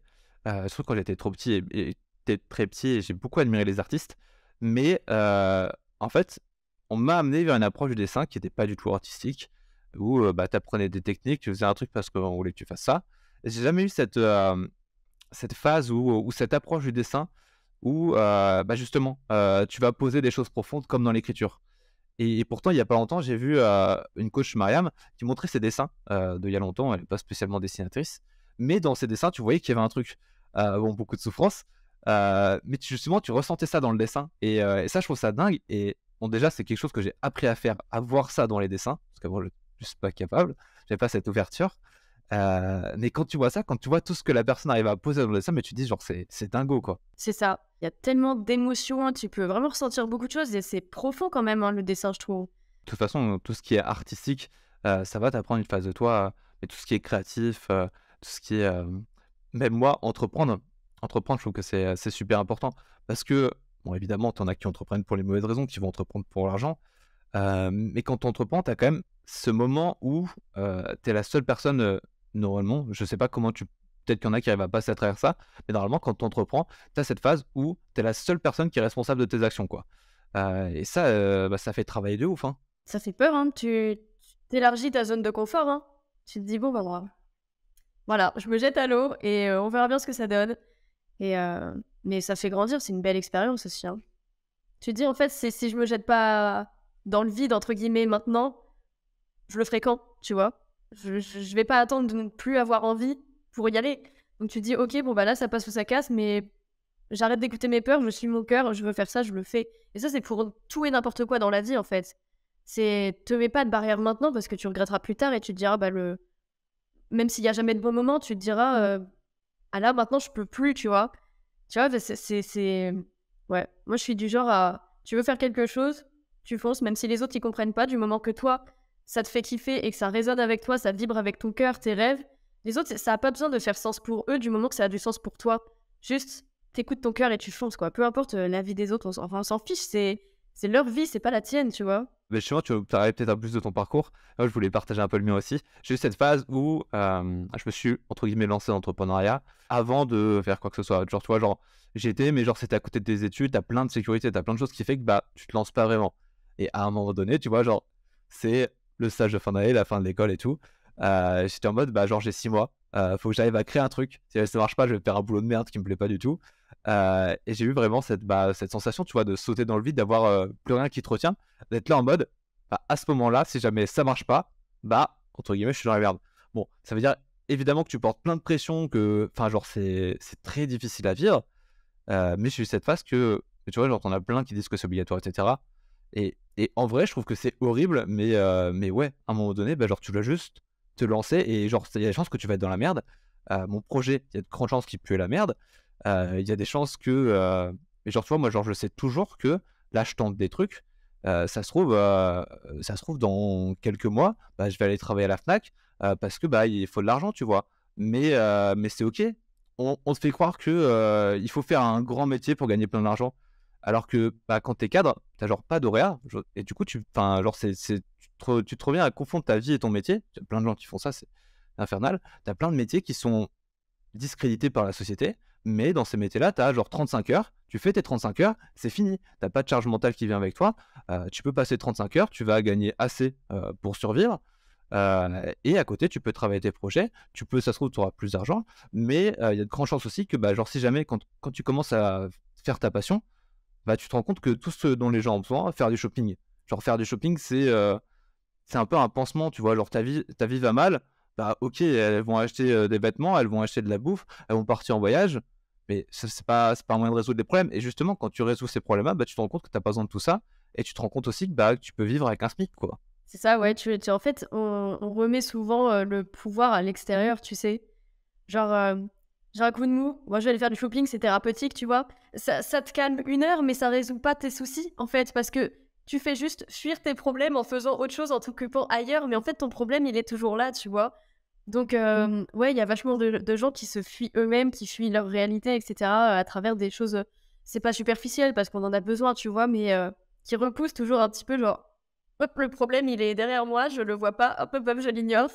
Speaker 2: surtout quand j'étais trop petit et j'étais très petit et j'ai beaucoup admiré les artistes. Mais, en fait, on m'a amené vers une approche du dessin qui était pas du tout artistique, où, tu apprenais des techniques, tu faisais un truc parce qu'on voulait que tu fasses ça. Et j'ai jamais eu cette phase où cette approche du dessin, où bah, justement, tu vas poser des choses profondes comme dans l'écriture. Et pourtant, il y a pas longtemps, j'ai vu une coach Mariam qui montrait ses dessins d'il y a longtemps. Elle est pas spécialement dessinatrice, mais dans ses dessins, tu voyais qu'il y avait un truc. Bon, beaucoup de souffrance, mais justement, tu ressentais ça dans le dessin. Et ça, je trouve ça dingue. Et bon, déjà, c'est quelque chose que j'ai appris à faire, à voir ça dans les dessins, parce qu'avant, je ne suis pas capable, j'avais pas cette ouverture. Mais quand tu vois ça, quand tu vois tout ce que la personne arrive à poser dans le dessin, mais tu te dis genre c'est dingo quoi.
Speaker 1: C'est ça. Il y a tellement d'émotions, hein, tu peux vraiment ressentir beaucoup de choses et c'est profond quand même, hein, le dessin, je trouve.
Speaker 2: De toute façon, tout ce qui est artistique, ça va t'apprendre une phase de toi, mais tout ce qui est créatif, tout ce qui est, même moi, entreprendre, je trouve que c'est super important. Parce que, bon, évidemment, tu en as qui entreprennent pour les mauvaises raisons, qui vont entreprendre pour l'argent, mais quand tu entreprends, tu as quand même ce moment où, tu es la seule personne, normalement, je sais pas comment tu peut-être qu'il y en a qui arrivent à passer à travers ça, mais normalement, quand tu entreprends, tu as cette phase où tu es la seule personne qui est responsable de tes actions, quoi. Et ça, bah, ça fait travailler de ouf, hein.
Speaker 1: Ça fait peur, hein, tu élargis ta zone de confort, hein. Tu te dis: «Bon, bah, voilà, je me jette à l'eau et on verra bien ce que ça donne» et mais ça fait grandir, c'est une belle expérience aussi, hein. Tu te dis, en fait, c'est si je me jette pas «dans le vide» entre guillemets maintenant, je le ferai quand, tu vois? Je vais pas attendre de ne plus avoir envie pour y aller. Donc tu te dis: «OK, bon, bah, là, ça passe ou ça casse, mais j'arrête d'écouter mes peurs, je suis mon cœur, je veux faire ça, je le fais» et ça, c'est pour tout et n'importe quoi dans la vie, en fait. C'est te mets pas de barrière maintenant parce que tu regretteras plus tard et tu te diras, bah, le même s'il y a jamais de bon moment, tu te diras, «Ah là, maintenant, je peux plus», tu vois? Tu vois? Bah, c'est ouais, moi, je suis du genre à tu veux faire quelque chose, tu fonces, même si les autres, ils comprennent pas, du moment que toi, ça te fait kiffer et que ça résonne avec toi, ça vibre avec ton cœur, tes rêves. Les autres, ça a pas besoin de faire sens pour eux, du moment que ça a du sens pour toi. Juste, t'écoutes ton cœur et tu fonces, quoi. Peu importe, la vie des autres, on s'en fiche, c'est leur vie, c'est pas la tienne, tu vois?
Speaker 2: Mais justement, tu veux parler peut-être un peu plus de ton parcours. Moi, je voulais partager un peu le mien aussi. J'ai eu cette phase où, je me suis entre guillemets «lancé dans l'entrepreneuriat» avant de faire quoi que ce soit. Genre, tu vois, genre, j'y étais, mais genre, c'était à côté de tes études, tu as plein de sécurité, tu as plein de choses qui fait que, bah, tu te lances pas vraiment. Et à un moment donné, tu vois, genre, c'est le stage de fin d'année, la fin de l'école et tout. J'étais en mode, bah, genre, j'ai 6 mois, faut que j'arrive à créer un truc. Si ça marche pas, je vais faire un boulot de merde qui me plaît pas du tout. Et j'ai eu vraiment cette sensation, tu vois, de sauter dans le vide, d'avoir, plus rien qui te retient, d'être là en mode, bah, à ce moment-là, si jamais ça marche pas, bah, entre guillemets, «je suis dans la merde». Bon, ça veut dire évidemment que tu portes plein de pression, que enfin, genre, c'est très difficile à vivre, mais j'ai eu cette phase que tu vois, genre, tu as plein qui disent que c'est obligatoire et cetera et en vrai, je trouve que c'est horrible, mais ouais, à un moment donné, bah, genre, tu dois juste te lancer et genre, il y a des chances que tu vas être dans la merde. Mon projet, il y a de grandes chances qu'il pue la merde. Il y a des chances que, mais genre, tu vois, moi, genre, je sais toujours que là, je tente des trucs, ça se trouve dans quelques mois, bah, je vais aller travailler à la Fnac, parce que, bah, il faut de l'argent, tu vois? Mais c'est OK. On te fait croire que, il faut faire un grand métier pour gagner plein d'argent. Alors que, bah, quand tu es cadre, tu as genre pas d'horaire, et du coup, enfin, genre, tu te reviens à confondre ta vie et ton métier. Il y a plein de gens qui font ça, c'est infernal. Tu as plein de métiers qui sont discrédité par la société, mais dans ces métiers-là, tu as genre 35 heures, tu fais tes 35 heures, c'est fini. Tu pas de charge mentale qui vient avec toi, tu peux passer 35 heures, tu vas gagner assez, pour survivre, et à côté, tu peux travailler tes projets, ça se trouve, tu auras plus d'argent, mais il y a de grandes chances aussi que, bah, genre, si jamais quand tu commences à faire ta passion, bah, tu te rends compte que tout ce dont les gens ont besoin, faire du shopping. Genre faire du shopping, c'est un peu un pansement, tu vois? Genre ta vie va mal, bah, OK, elles vont acheter, des vêtements, elles vont acheter de la bouffe, elles vont partir en voyage, mais ça c'est pas un moyen de résoudre des problèmes et justement quand tu résous ces problèmes-là, bah, tu te rends compte que tu as pas besoin de tout ça et tu te rends compte aussi que, bah, tu peux vivre avec un SMIC, quoi.
Speaker 1: C'est ça, ouais, tu en fait, on remet souvent, le pouvoir à l'extérieur, tu sais? Genre, j'ai un coup de mou, moi je vais aller faire du shopping, c'est thérapeutique, tu vois? Ça te calme une heure, mais ça résout pas tes soucis, en fait, parce que tu fais juste fuir tes problèmes en faisant autre chose, en t'occupant ailleurs, mais en fait, ton problème, il est toujours là, tu vois? Donc, ouais, il y a vachement de gens qui se fuient eux-mêmes, qui fuient leur réalité et cetera, à travers des choses, c'est pas superficiel parce qu'on en a besoin, tu vois? Mais, qui repoussent toujours un petit peu genre: «Hop, le problème, il est derrière moi, je le vois pas, hop, hop, hop, je l'ignore».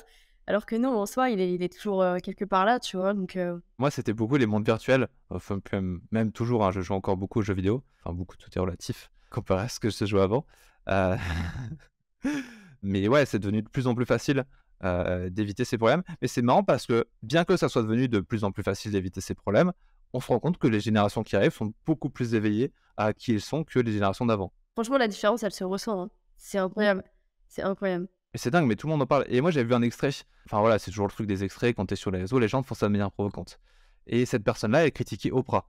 Speaker 1: Alors que non, en soi, il est toujours, quelque part là, tu vois? Donc,
Speaker 2: Moi, c'était beaucoup les mondes virtuels, enfin puis même toujours, hein, je joue encore beaucoup aux jeux vidéo, enfin beaucoup, tout est relatif comparé à ce que je jouais avant, heu mais ouais, c'est devenu de plus en plus facile, d'éviter ces problèmes. Mais c'est marrant parce que bien que ça soit devenu de plus en plus facile d'éviter ces problèmes, on se rend compte que les générations qui arrivent sont beaucoup plus éveillées à qui ils sont que les générations d'avant.
Speaker 1: Franchement, la différence, elle se ressent, hein. C'est incroyable. C'est incroyable.
Speaker 2: Et c'est dingue, mais tout le monde en parle. Et moi, j'avais vu un extrait. Enfin voilà, c'est toujours le truc des extraits. Quand tu es sur les réseaux, les gens font ça de manière provocante. Et cette personne-là, elle critiquait Oprah.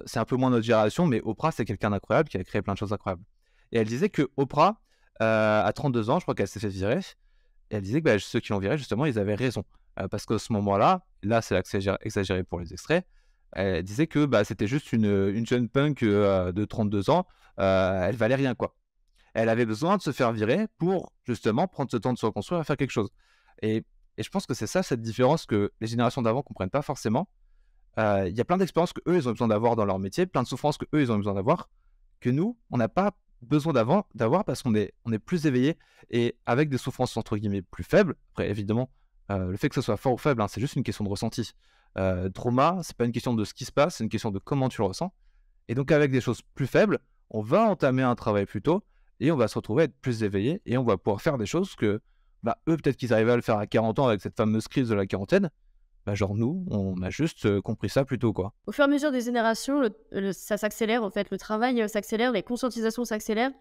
Speaker 2: C'est un peu moins notre génération, mais Oprah, c'est quelqu'un d'incroyable qui a créé plein de choses incroyables. Et elle disait que Oprah, à 32 ans, je crois qu'elle s'est fait virer. Et elle disait que ceux qui l'ont virée, justement, ils avaient raison. Parce qu'à ce moment-là, là, c'est là que c'est exagéré pour les extraits. Elle disait que c'était juste une jeune punk de 32 ans. Elle valait rien, quoi. Elle avait besoin de se faire virer pour justement prendre ce temps de se reconstruire et faire quelque chose. Et, et je pense que c'est ça, cette différence que les générations d'avant ne comprennent pas forcément. Il y a plein d'expériences qu'eux, ils ont besoin d'avoir dans leur métier, plein de souffrances qu'eux, ils ont besoin d'avoir, que nous, on n'a pas besoin d'avoir parce qu'on est plus éveillés et avec des souffrances entre guillemets plus faibles. Après, évidemment, le fait que ce soit fort ou faible, hein, c'est juste une question de ressenti. Trauma, c'est pas une question de ce qui se passe, c'est une question de comment tu le ressens. Et donc, avec des choses plus faibles, on va entamer un travail plus tôt et on va se retrouver à être plus éveillé et on va pouvoir faire des choses que eux, peut-être qu'ils arrivaient à le faire à 40 ans avec cette fameuse crise de la quarantaine. Genre nous, on a juste compris ça plus tôt, quoi.
Speaker 1: Au fur et à mesure des générations, ça s'accélère, en fait. Le travail s'accélère, les conscientisations s'accélèrent.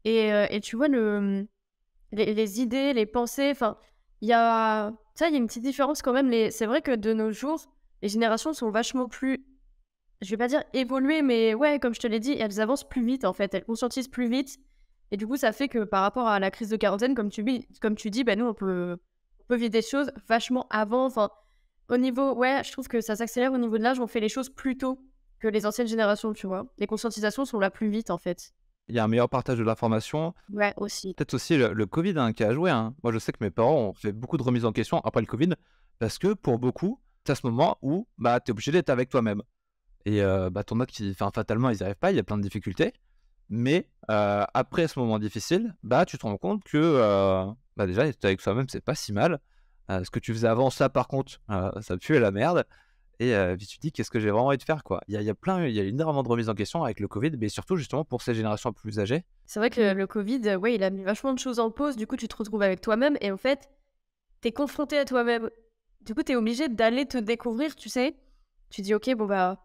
Speaker 1: Et tu vois, les idées, les pensées, enfin, il y a une petite différence quand même. C'est vrai que de nos jours, les générations sont vachement plus, je vais pas dire évoluées, mais ouais, comme je te l'ai dit, elles avancent plus vite, en fait. Elles conscientisent plus vite. Et du coup, ça fait que par rapport à la crise de quarantaine, comme tu dis, nous, on peut vivre des choses vachement avant. Enfin, au niveau, ouais, je trouve que ça s'accélère au niveau de l'âge. On fait les choses plus tôt que les anciennes générations, tu vois. Les conscientisations sont là plus vite, en fait.
Speaker 2: Il y a un meilleur partage de l'information.
Speaker 1: Ouais, aussi.
Speaker 2: Peut-être aussi le Covid qui a joué, hein. Moi, je sais que mes parents ont fait beaucoup de remises en question après le Covid parce que pour beaucoup, c'est à ce moment où tu es obligé d'être avec toi-même. Et ton autre fatalement, ils n'y arrivent pas, il y a plein de difficultés. Mais après ce moment difficile, tu te rends compte que déjà, être avec soi-même, c'est pas si mal. Ce que tu faisais avant, ça, par contre, ça puait la merde. Et puis tu te dis, qu'est-ce que j'ai vraiment envie de faire, quoi. Il y a énormément de remises en question avec le Covid, mais surtout, justement, pour ces générations plus âgées.
Speaker 1: C'est vrai que le Covid, ouais, il a mis vachement de choses en pause. Du coup, tu te retrouves avec toi-même et en fait, t'es confronté à toi-même. Du coup, t'es obligé d'aller te découvrir, tu sais. Tu dis, ok, bon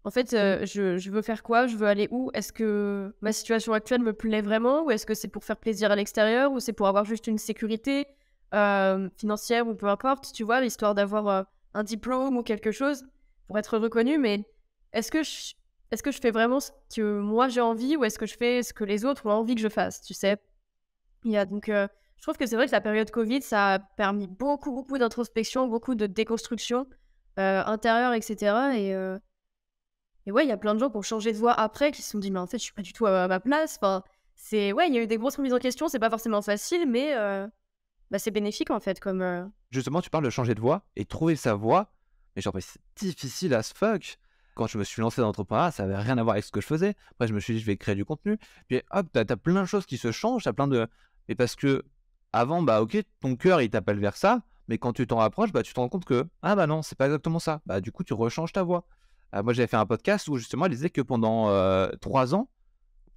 Speaker 1: en fait, je veux faire quoi? Je veux aller où? Est-ce que ma situation actuelle me plaît vraiment? Ou est-ce que c'est pour faire plaisir à l'extérieur? Ou c'est pour avoir juste une sécurité financière ou peu importe, tu vois, l'histoire d'avoir un diplôme ou quelque chose pour être reconnu. Mais est-ce que je fais vraiment ce que moi j'ai envie ou est-ce que je fais ce que les autres ont envie que je fasse, tu sais? Je trouve que c'est vrai que la période Covid, ça a permis beaucoup, beaucoup d'introspection, beaucoup de déconstruction intérieure, etc. Et ouais, il y a plein de gens qui ont changé de voie après, qui se sont dit, mais en fait, je suis pas du tout à ma place. Enfin, ouais, il y a eu des grosses remises en question, c'est pas forcément facile, mais c'est bénéfique en fait.
Speaker 2: Justement, tu parles de changer de voie et trouver sa voie. Mais genre, c'est difficile as fuck. Quand je me suis lancé dans l'entrepreneuriat, ça avait rien à voir avec ce que je faisais. Après, je me suis dit, je vais créer du contenu. Puis hop, t'as plein de choses qui se changent. T'as plein de. Mais parce que avant, ok, ton cœur, il t'appelle vers ça. Mais quand tu t'en rapproches, tu te rends compte que, ah non, c'est pas exactement ça. Du coup, tu rechanges ta voie. Moi, j'avais fait un podcast où justement, elle disait que pendant 3 ans,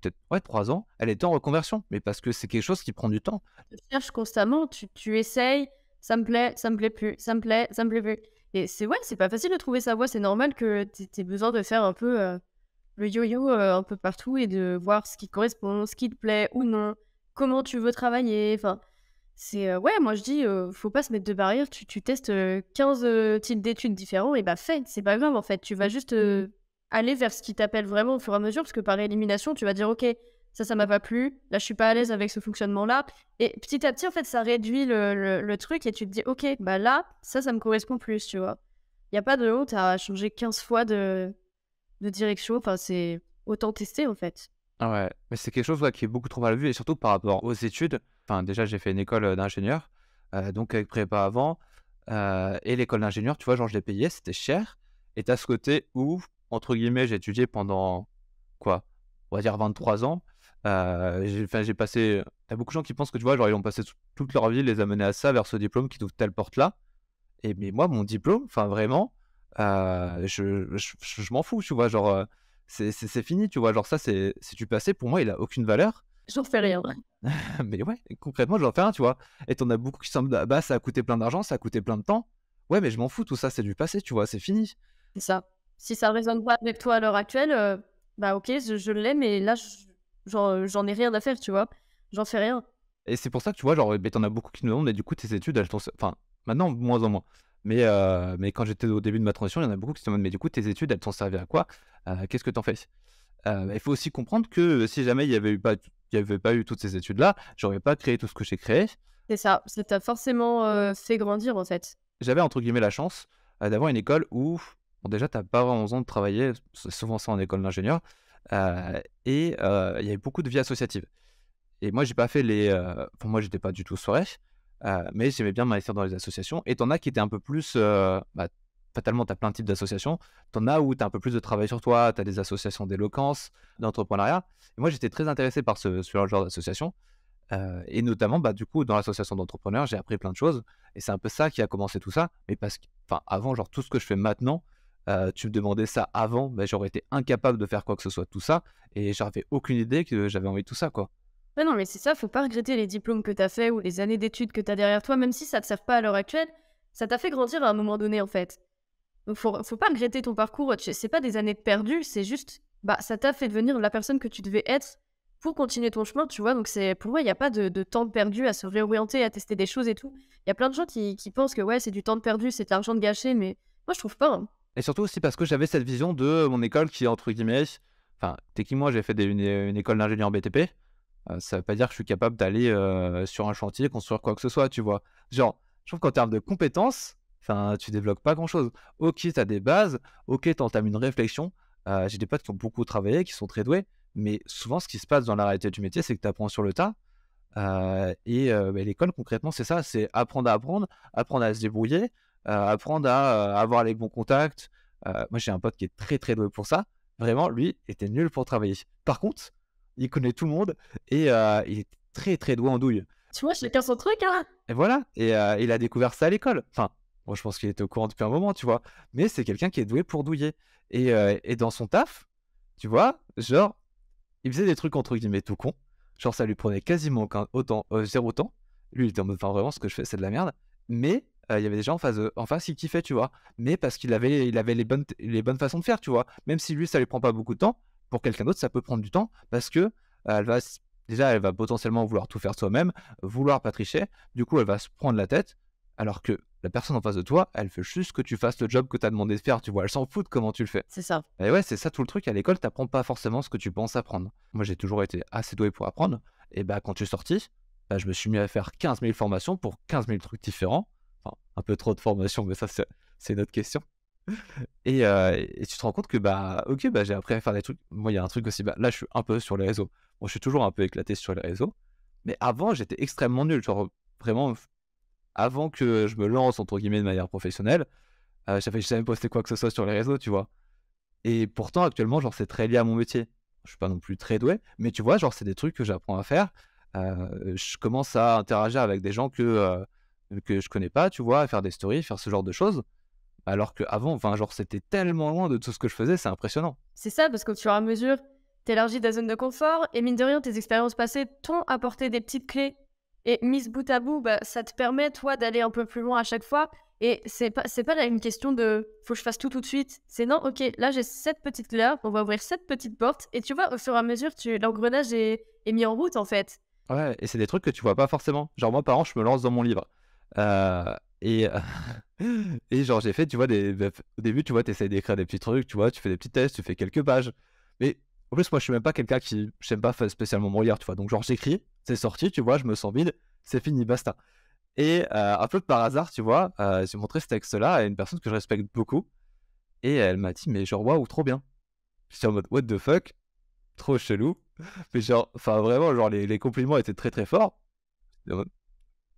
Speaker 2: peut-être, ouais, 3 ans, elle était en reconversion. Mais parce que c'est quelque chose qui prend du temps.
Speaker 1: Tu cherches constamment, tu essayes, ça me plaît plus, ça me plaît plus. Et c'est pas facile de trouver sa voie, c'est normal que t'aies besoin de faire un peu le yo-yo un peu partout et de voir ce qui te correspond, ce qui te plaît ou non, comment tu veux travailler. Enfin, ouais, moi je dis, faut pas se mettre de barrière, tu testes 15 types d'études différents et fais, c'est pas grave en fait, tu vas juste aller vers ce qui t'appelle vraiment au fur et à mesure, parce que par élimination, tu vas dire, ok, ça m'a pas plu, là je suis pas à l'aise avec ce fonctionnement-là, et petit à petit en fait ça réduit le truc et tu te dis, ok, là, ça me correspond plus, tu vois. Y a pas de honte à changer 15 fois de direction, enfin c'est autant tester en fait.
Speaker 2: Ah ouais, mais c'est quelque chose qui est beaucoup trop mal vu et surtout par rapport aux études. Enfin, déjà, j'ai fait une école d'ingénieur, donc avec prépa avant. Et l'école d'ingénieur, tu vois, genre, je l'ai payé, c'était cher. Et t'as ce côté où, entre guillemets, j'ai étudié pendant, quoi, on va dire 23 ans. J'ai passé. T'as beaucoup de gens qui pensent que, tu vois, genre, ils ont passé toute leur vie, les amener à ça, vers ce diplôme qui t'ouvre telle porte-là. Mais moi, mon diplôme, enfin, vraiment, je m'en fous, tu vois, genre. C'est fini, tu vois, genre ça, c'est du passé, pour moi, il a aucune valeur.
Speaker 1: J'en fais rien.
Speaker 2: Mais ouais, concrètement, j'en fais rien, tu vois. Et t'en as beaucoup qui semblent, ça a coûté plein d'argent, ça a coûté plein de temps. Ouais, mais je m'en fous, tout ça, c'est du passé, tu vois, c'est fini.
Speaker 1: C'est ça. Si ça résonne pas avec toi à l'heure actuelle, bah OK, je l'ai, mais là, j'en ai rien à faire, tu vois? J'en fais rien.
Speaker 2: Et c'est pour ça que tu vois, genre, beh, tu as beaucoup qui me demandent: «Mais du coup, tes études, elles t'ont se» enfin, maintenant, de moins en moins. Mais quand j'étais au début de ma transition, il y en a beaucoup qui se demandent: «Mais du coup, tes études, elles t'ont servi à quoi? Qu'est-ce que tu en fais?» Il faut aussi comprendre que si jamais il y avait pas eu toutes ces études-là, j'aurais pas créé tout ce que j'ai créé.
Speaker 1: C'est ça t'a forcément, fait grandir, en fait.
Speaker 2: J'avais entre guillemets «la chance», d'avoir une école où, bon, déjà, tu as pas vraiment besoin de travailler, c'est souvent ça en école d'ingénieur, il y avait beaucoup de vie associative. Et moi, j'ai pas fait enfin, moi, j'étais pas du tout soirée, mais j'aimais bien m'investir dans les associations. Et tu en as qui étaient un peu plus, bah, fatalement, tu as plein de types d'associations. Tu en as où tu as un peu plus de travail sur toi, tu as des associations d'éloquence, d'entrepreneuriat. Et moi, j'étais très intéressé par ce genre d'association, et notamment, bah, du coup, dans l'association d'entrepreneurs, j'ai appris plein de choses et c'est un peu ça qui a commencé tout ça. Mais parce que enfin, avant, genre, tout ce que je fais maintenant, tu me demandais ça avant, bah, j'aurais été incapable de faire quoi que ce soit de tout ça et j'avais aucune idée que j'avais envie de tout ça, quoi.
Speaker 1: Ouais, non, mais c'est ça, faut pas regretter les diplômes que t'as fait ou les années d'études que t'as derrière toi, même si ça te sert pas à l'heure actuelle, ça t'a fait grandir à un moment donné, en fait. Donc faut pas regretter ton parcours, c'est pas des années perdues, c'est juste, bah, ça t'a fait devenir la personne que tu devais être pour continuer ton chemin, tu vois? Donc c'est pour moi, il y a pas de temps de perdu à se réorienter, à tester des choses et tout. Il y a plein de gens qui pensent que, ouais, c'est du temps de perdu, c'est de l'argent de gâché, mais moi je trouve pas, hein.
Speaker 2: Et surtout aussi parce que j'avais cette vision de mon école qui, entre guillemets, enfin, techniquement, j'ai fait une école d'ingénieur BTP. Ça veut pas dire que je suis capable d'aller, sur un chantier, construire quoi que ce soit, tu vois? Genre, je trouve qu'en termes de compétences, enfin, tu débloques pas grand-chose. OK, tu as des bases, OK, tu entames une réflexion. J'ai des potes qui ont beaucoup travaillé, qui sont très doués, mais souvent, ce qui se passe dans la réalité du métier, c'est que tu apprends sur le tas. L'école, concrètement, c'est ça, c'est apprendre, apprendre à se débrouiller, apprendre à, avoir les bons contacts. Moi, j'ai un pote qui est très, très doué pour ça. Vraiment, lui, était nul pour travailler. Par contre, il connaît tout le monde et il est très, très doué en douille.
Speaker 1: Tu vois, chacun son truc, hein.
Speaker 2: Et voilà, il a découvert ça à l'école. Enfin, moi, je pense qu'il était au courant depuis un moment, tu vois? Mais c'est quelqu'un qui est doué pour douiller et dans son taf, tu vois, genre, il faisait des trucs entre guillemets «tout con», genre ça lui prenait quasiment aucun autant, 0 temps. Lui, il était en mode: «Enfin vraiment ce que je fais c'est de la merde», mais il y avait des gens en face qui kiffaient, tu vois? Mais parce il avait les bonnes façons de faire, tu vois? Même si lui ça lui prend pas beaucoup de temps, pour quelqu'un d'autre ça peut prendre du temps parce que, elle va s déjà elle va potentiellement vouloir tout faire soi-même, vouloir pas tricher, du coup elle va se prendre la tête, alors que la personne en face de toi, elle veut juste que tu fasses le job que tu as demandé de faire, tu vois? Elle s'en fout de comment tu le fais.
Speaker 1: C'est ça.
Speaker 2: Et ouais, c'est ça tout le truc, à l'école, tu pas forcément ce que tu penses apprendre. Moi, j'ai toujours été assez doué pour apprendre et bah, quand je suis sorti, bah, je me suis mis à faire 15 000 formations pour 15 000 trucs différents. Enfin, un peu trop de formations, mais ça, c'est une autre question. Et tu te rends compte que, bah, OK, bah, j'ai appris à faire des trucs. Moi, il y a un truc aussi, bah, là, je suis un peu sur les réseaux. Bon, je suis toujours un peu éclaté sur les réseaux, mais avant, j'étais extrêmement nul. Genre, vraiment, avant que je me «lance» entre guillemets de manière professionnelle, j'avais jamais posté quoi que ce soit sur les réseaux, tu vois? Et pourtant, actuellement, genre, c'est très lié à mon métier. Je suis pas non plus très doué, mais tu vois, genre, c'est des trucs que j'apprends à faire. Je commence à interagir avec des gens que je connais pas, tu vois, à faire des stories, faire ce genre de choses. Alors qu'avant, enfin, genre, c'était tellement loin de tout ce que je faisais, c'est impressionnant.
Speaker 1: C'est ça, parce qu'au fur et à mesure, t'élargis ta zone de confort et mine de rien, tes expériences passées t'ont apporté des petites clés et mises bout à bout, bah, ça te permet, toi, d'aller un peu plus loin à chaque fois et c'est pas là une question de «faut que je fasse tout de suite». C'est non, OK, là, j'ai cette petite clé-là, on va ouvrir cette petite porte et tu vois, au fur et à mesure, l'engrenage est mis en route, en fait.
Speaker 2: Ouais, et c'est des trucs que tu vois pas forcément. Genre, moi, par exemple, je me lance dans mon livre. Heu et et genre, j'ai fait, tu vois, au début, tu vois, tu essaies d'écrire des petits trucs, tu vois, tu fais des petits tests, tu fais quelques pages. Mais en plus, moi, je suis même pas quelqu'un qui j'aime pas spécialement me relire, tu vois? Donc genre, j'écris, c'est sorti, tu vois, je me sens vide, c'est fini, basta. Et un peu par hasard, tu vois, j'ai montré ce texte-là à une personne que je respecte beaucoup et elle m'a dit: «Mais genre, waouh, trop bien». J'étais en mode: «What the fuck?» Trop chelou. Mais genre, enfin, vraiment, genre, les compliments étaient très, très forts.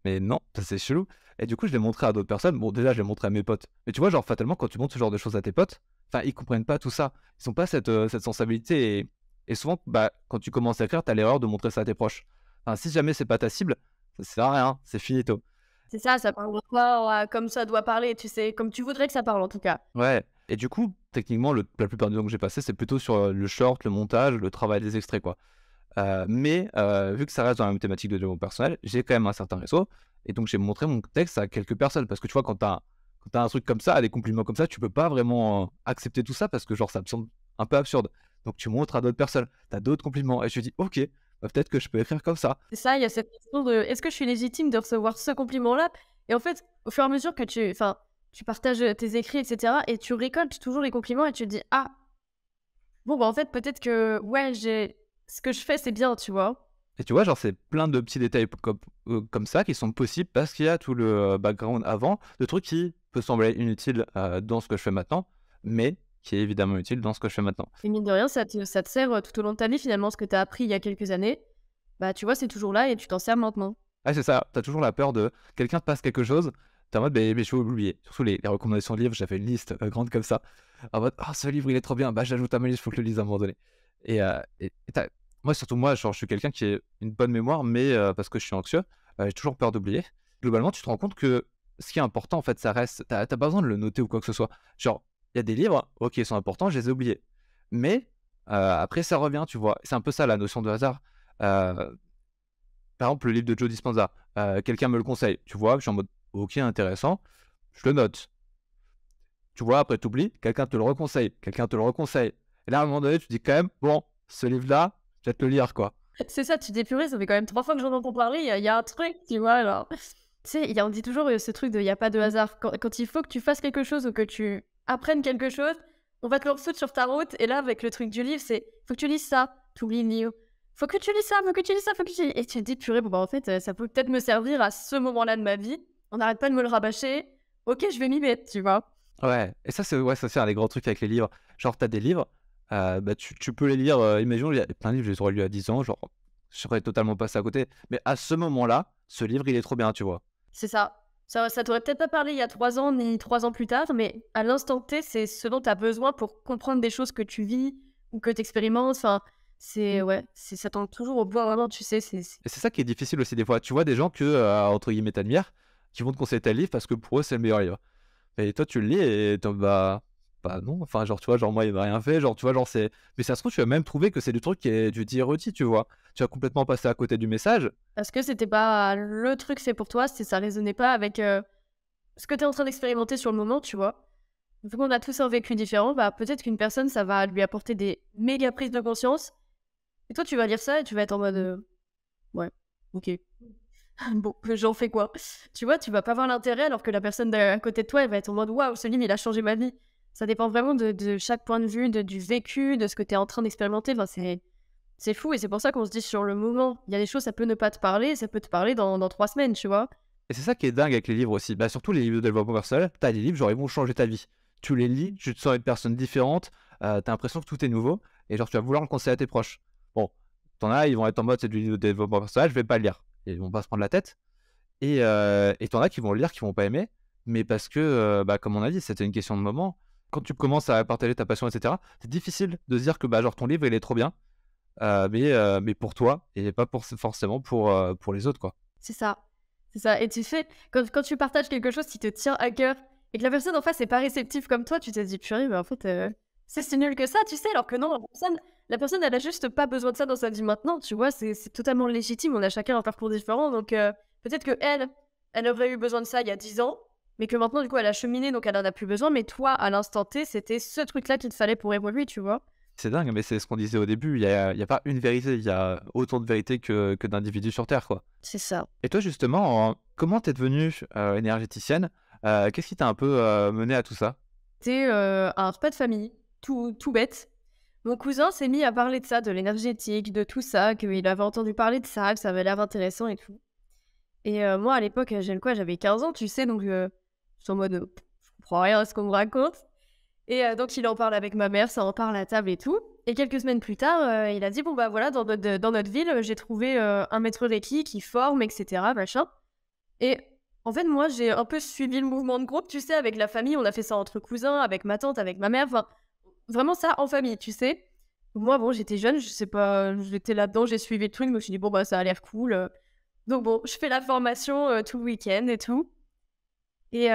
Speaker 2: Mais non, ça c'est chelou. Et du coup, je l'ai montré à d'autres personnes. Bon, déjà, je l'ai montré à mes potes. Mais tu vois, genre, fatalement, quand tu montres ce genre de choses à tes potes, enfin, ils comprennent pas tout ça. Ils ont pas cette sensibilité. Et souvent, bah, quand tu commences à écrire, t'as l'erreur de montrer ça à tes proches. Enfin, si jamais c'est pas ta cible, ça sert à rien. C'est finito.
Speaker 1: C'est ça parle pas, comme ça doit parler, tu sais, comme tu voudrais que ça parle, en tout cas.
Speaker 2: Ouais. Et du coup, techniquement, la plupart du temps que j'ai passé, c'est plutôt sur le short, le montage, le travail des extraits, quoi. Vu que ça reste dans la même thématique de développement personnel, j'ai quand même un certain réseau et donc j'ai montré mon texte à quelques personnes parce que tu vois, quand tu as un truc comme ça, des compliments comme ça, tu peux pas vraiment accepter tout ça parce que genre ça me semble un peu absurde. Donc tu montres à d'autres personnes, tu as d'autres compliments et je dis OK, bah, peut-être que je peux écrire comme ça.
Speaker 1: C'est ça, il y a cette question de: «Est-ce que je suis légitime de recevoir ce compliment-là?» Et en fait, au fur et à mesure que tu partages, tes écrits et cetera et tu récoltes toujours les compliments et tu te dis: «Ah, bon, bah, en fait, peut-être que, ouais, j'ai ce que je fais, c'est bien», tu vois?
Speaker 2: Et tu vois, genre, c'est plein de petits détails comme ça qui sont possibles parce qu'il y a tout le background avant, de trucs qui peut sembler inutiles dans ce que je fais maintenant, mais qui est évidemment utile dans ce que je fais maintenant.
Speaker 1: Et mine de rien, ça te sert, tout au long de ta vie, finalement. Ce que tu as appris il y a quelques années, bah, tu vois, c'est toujours là et tu t'en sers maintenant.
Speaker 2: Ah, c'est ça, t'as toujours la peur de quelqu'un te passe quelque chose, t'es en mode, mais je vais oublier. Surtout les recommandations de livres, j'avais une liste grande comme ça, en mode, ah, ce livre, il est trop bien, bah, j'ajoute à ma liste, il faut que je le lise à un moment donné. Moi, surtout moi, genre, je suis quelqu'un qui a une bonne mémoire, mais parce que je suis anxieux, j'ai toujours peur d'oublier. Globalement, tu te rends compte que ce qui est important, en fait, ça reste. T'as pas besoin de le noter ou quoi que ce soit. Genre, il y a des livres, ok, ils sont importants, je les ai oubliés. Mais après, ça revient, tu vois. C'est un peu ça la notion de hasard. Euh, Par exemple, le livre de Joe Dispenza, quelqu'un me le conseille, tu vois, je suis en mode, ok, intéressant, je le note. Tu vois, après, t'oublies, quelqu'un te le reconseille, quelqu'un te le reconseille. Et là, à un moment donné, tu te dis quand même, bon, ce livre-là, je vais te le lire, quoi.
Speaker 1: C'est ça, tu te dis: «Purée, ça fait quand même 3 fois que j'en entends parler, il y a un truc», tu vois? Alors, tu sais, on dit toujours, ce truc de: «Il y a pas de hasard». Quand il faut que tu fasses quelque chose ou que tu apprennes quelque chose, on va te le foutre sur ta route et là, avec le truc du livre, c'est: «Faut que tu lises ça», tu oublies le livre. «Faut que tu lises ça, faut que tu lises ça, faut que tu» et tu te dis: «Purée, bon, bah, en fait, ça peut peut-être me servir à ce moment-là de ma vie. On n'arrête pas de me le rabâcher. OK, je vais m'y mettre», tu vois?
Speaker 2: Ouais, et ça, c'est ouais, ça, c'est un des grands trucs avec les livres. Genre, t'as des livres, bah, tu peux les lire, imaginons, il y a plein de livres, je les aurais lus à 10 ans, genre, je serais totalement passé à côté. Mais à ce moment-là, ce livre, il est trop bien, tu vois?
Speaker 1: C'est ça. Ça t'aurait peut-être pas parlé il y a 3 ans, ni 3 ans plus tard, mais à l'instant T, c'est ce dont tu as besoin pour comprendre des choses que tu vis ou que tu expérimentes. Enfin, ouais, ça tombe toujours au bon moment, tu sais,
Speaker 2: Et c'est ça qui est difficile aussi des fois. Tu vois des gens que, entre guillemets, tu qui vont te conseiller tel livre parce que pour eux, c'est le meilleur livre. Et toi, tu le lis et tu bah non, enfin, genre, tu vois, genre, moi, il m'a rien fait, genre, tu vois, genre, c'est mais ça se trouve, tu vas même trouver que c'est du truc qui est du dit tu vois? Tu vas complètement passer à côté du message.
Speaker 1: parce que c'était pas le truc c'est pour toi, ça résonnait pas avec, ce que tu es en train d'expérimenter sur le moment, tu vois? Vu qu'on a tous un vécu différent, bah, peut-être qu'une personne, ça va lui apporter des méga prises de conscience et toi, tu vas lire ça et tu vas être en mode, «Ouais, OK». Bon, j'en fais quoi? Tu vois, tu vas pas voir l'intérêt alors que la personne à côté de toi, elle va être en mode: «Waouh, ce livre, il a changé ma vie». Ça dépend vraiment de chaque point de vue, du vécu, de ce que tu es en train d'expérimenter. Enfin, c'est fou et c'est pour ça qu'on se dit sur le moment, il y a des choses, ça peut ne pas te parler, ça peut te parler dans 3 semaines, tu vois?
Speaker 2: Et c'est ça qui est dingue avec les livres aussi. Bah, surtout les livres de développement personnel, tu as des livres, genre, ils vont changer ta vie. Tu les lis, tu te sens une personne différente, tu as l'impression que tout est nouveau et genre, tu vas vouloir le conseiller à tes proches. Bon, tu as, ils vont être en mode: «C'est du livre de développement personnel, je vais pas le lire» et ils vont pas se prendre la tête. Et tu as qui vont le lire, qui vont pas aimer, mais parce que, bah, comme on a dit, c'était une question de moment. Quand tu commences à partager ta passion et cetera, c'est difficile de se dire que, bah, genre, ton livre, il est trop bien, mais pour toi et pas forcément pour les autres, quoi.
Speaker 1: C'est ça, c'est ça et tu sais, quand tu partages quelque chose qui te tient à cœur et que la personne en face est pas réceptive comme toi, tu te dis: «Purée, mais en fait, c'est si nul que ça», tu sais? Alors que non, la personne, elle a juste pas besoin de ça dans sa vie maintenant, tu vois? C'est totalement légitime, on a chacun un parcours différent donc peut-être qu'elle, elle aurait eu besoin de ça il y a 10 ans, mais que maintenant, du coup, elle a cheminé donc elle en a plus besoin, mais toi, à l'instant T, c'était ce truc-là qu'il te fallait pour évoluer, tu vois?
Speaker 2: C'est dingue, mais c'est ce qu'on disait au début, il y a pas une vérité, il y a autant de vérités que d'individus sur terre, quoi.
Speaker 1: C'est ça.
Speaker 2: Et toi, justement, comment t'es devenue, énergéticienne? Qu'est-ce qui t'a un peu, menée à tout ça?
Speaker 1: C'était, un repas de famille, tout bête. Mon cousin s'est mis à parler de ça, de l'énergétique, de tout ça, qu'il avait entendu parler de ça, que ça avait l'air intéressant et tout. Et moi, à l'époque, j'avais 15 ans, tu sais, donc j'étais en mode, «Je comprends rien à ce qu'on me raconte» et donc il en parle avec ma mère, ça en parle à table et tout et quelques semaines plus tard, il a dit: «Bon, bah, voilà, dans notre ville, j'ai trouvé, un maître Reiki qui forme et cetera, machin» et en fait, moi, j'ai un peu suivi le mouvement de groupe, tu sais, avec la famille. On a fait ça entre cousins, avec ma tante, avec ma mère, enfin, vraiment ça en famille, tu sais? Moi, bon, j'étais jeune, je sais pas, j'étais là-dedans, j'ai suivi le truc, je me suis dit: «Bon, bah, ça a l'air cool», donc bon, je fais la formation, tout le week-end et tout et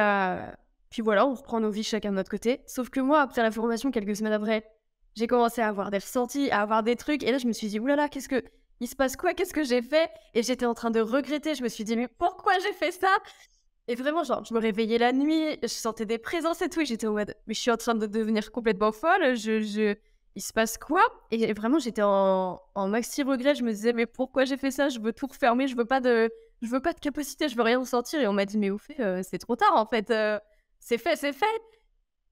Speaker 1: puis voilà, on reprend nos vies chacun de notre côté. Sauf que moi, après la formation, quelques semaines après, j'ai commencé à avoir des ressentis, à avoir des trucs et là, je me suis dit: «Ouh là là, il se passe quoi? Qu'est-ce que j'ai fait?» et j'étais en train de regretter. Je me suis dit: «Mais pourquoi j'ai fait ça?» Et vraiment, genre, je me réveillais la nuit, je sentais des présences et tout, et j'étais en mode: «Mais je suis en train de devenir complètement folle, il se passe quoi?» Et vraiment, j'étais en maxi regret. Je me disais: «Mais pourquoi j'ai fait ça? Je veux tout refermer, je veux pas de capacité, je veux rien ressentir». Et on m'a dit: «Mais au fait, c'est trop tard en fait, c'est fait, c'est fait».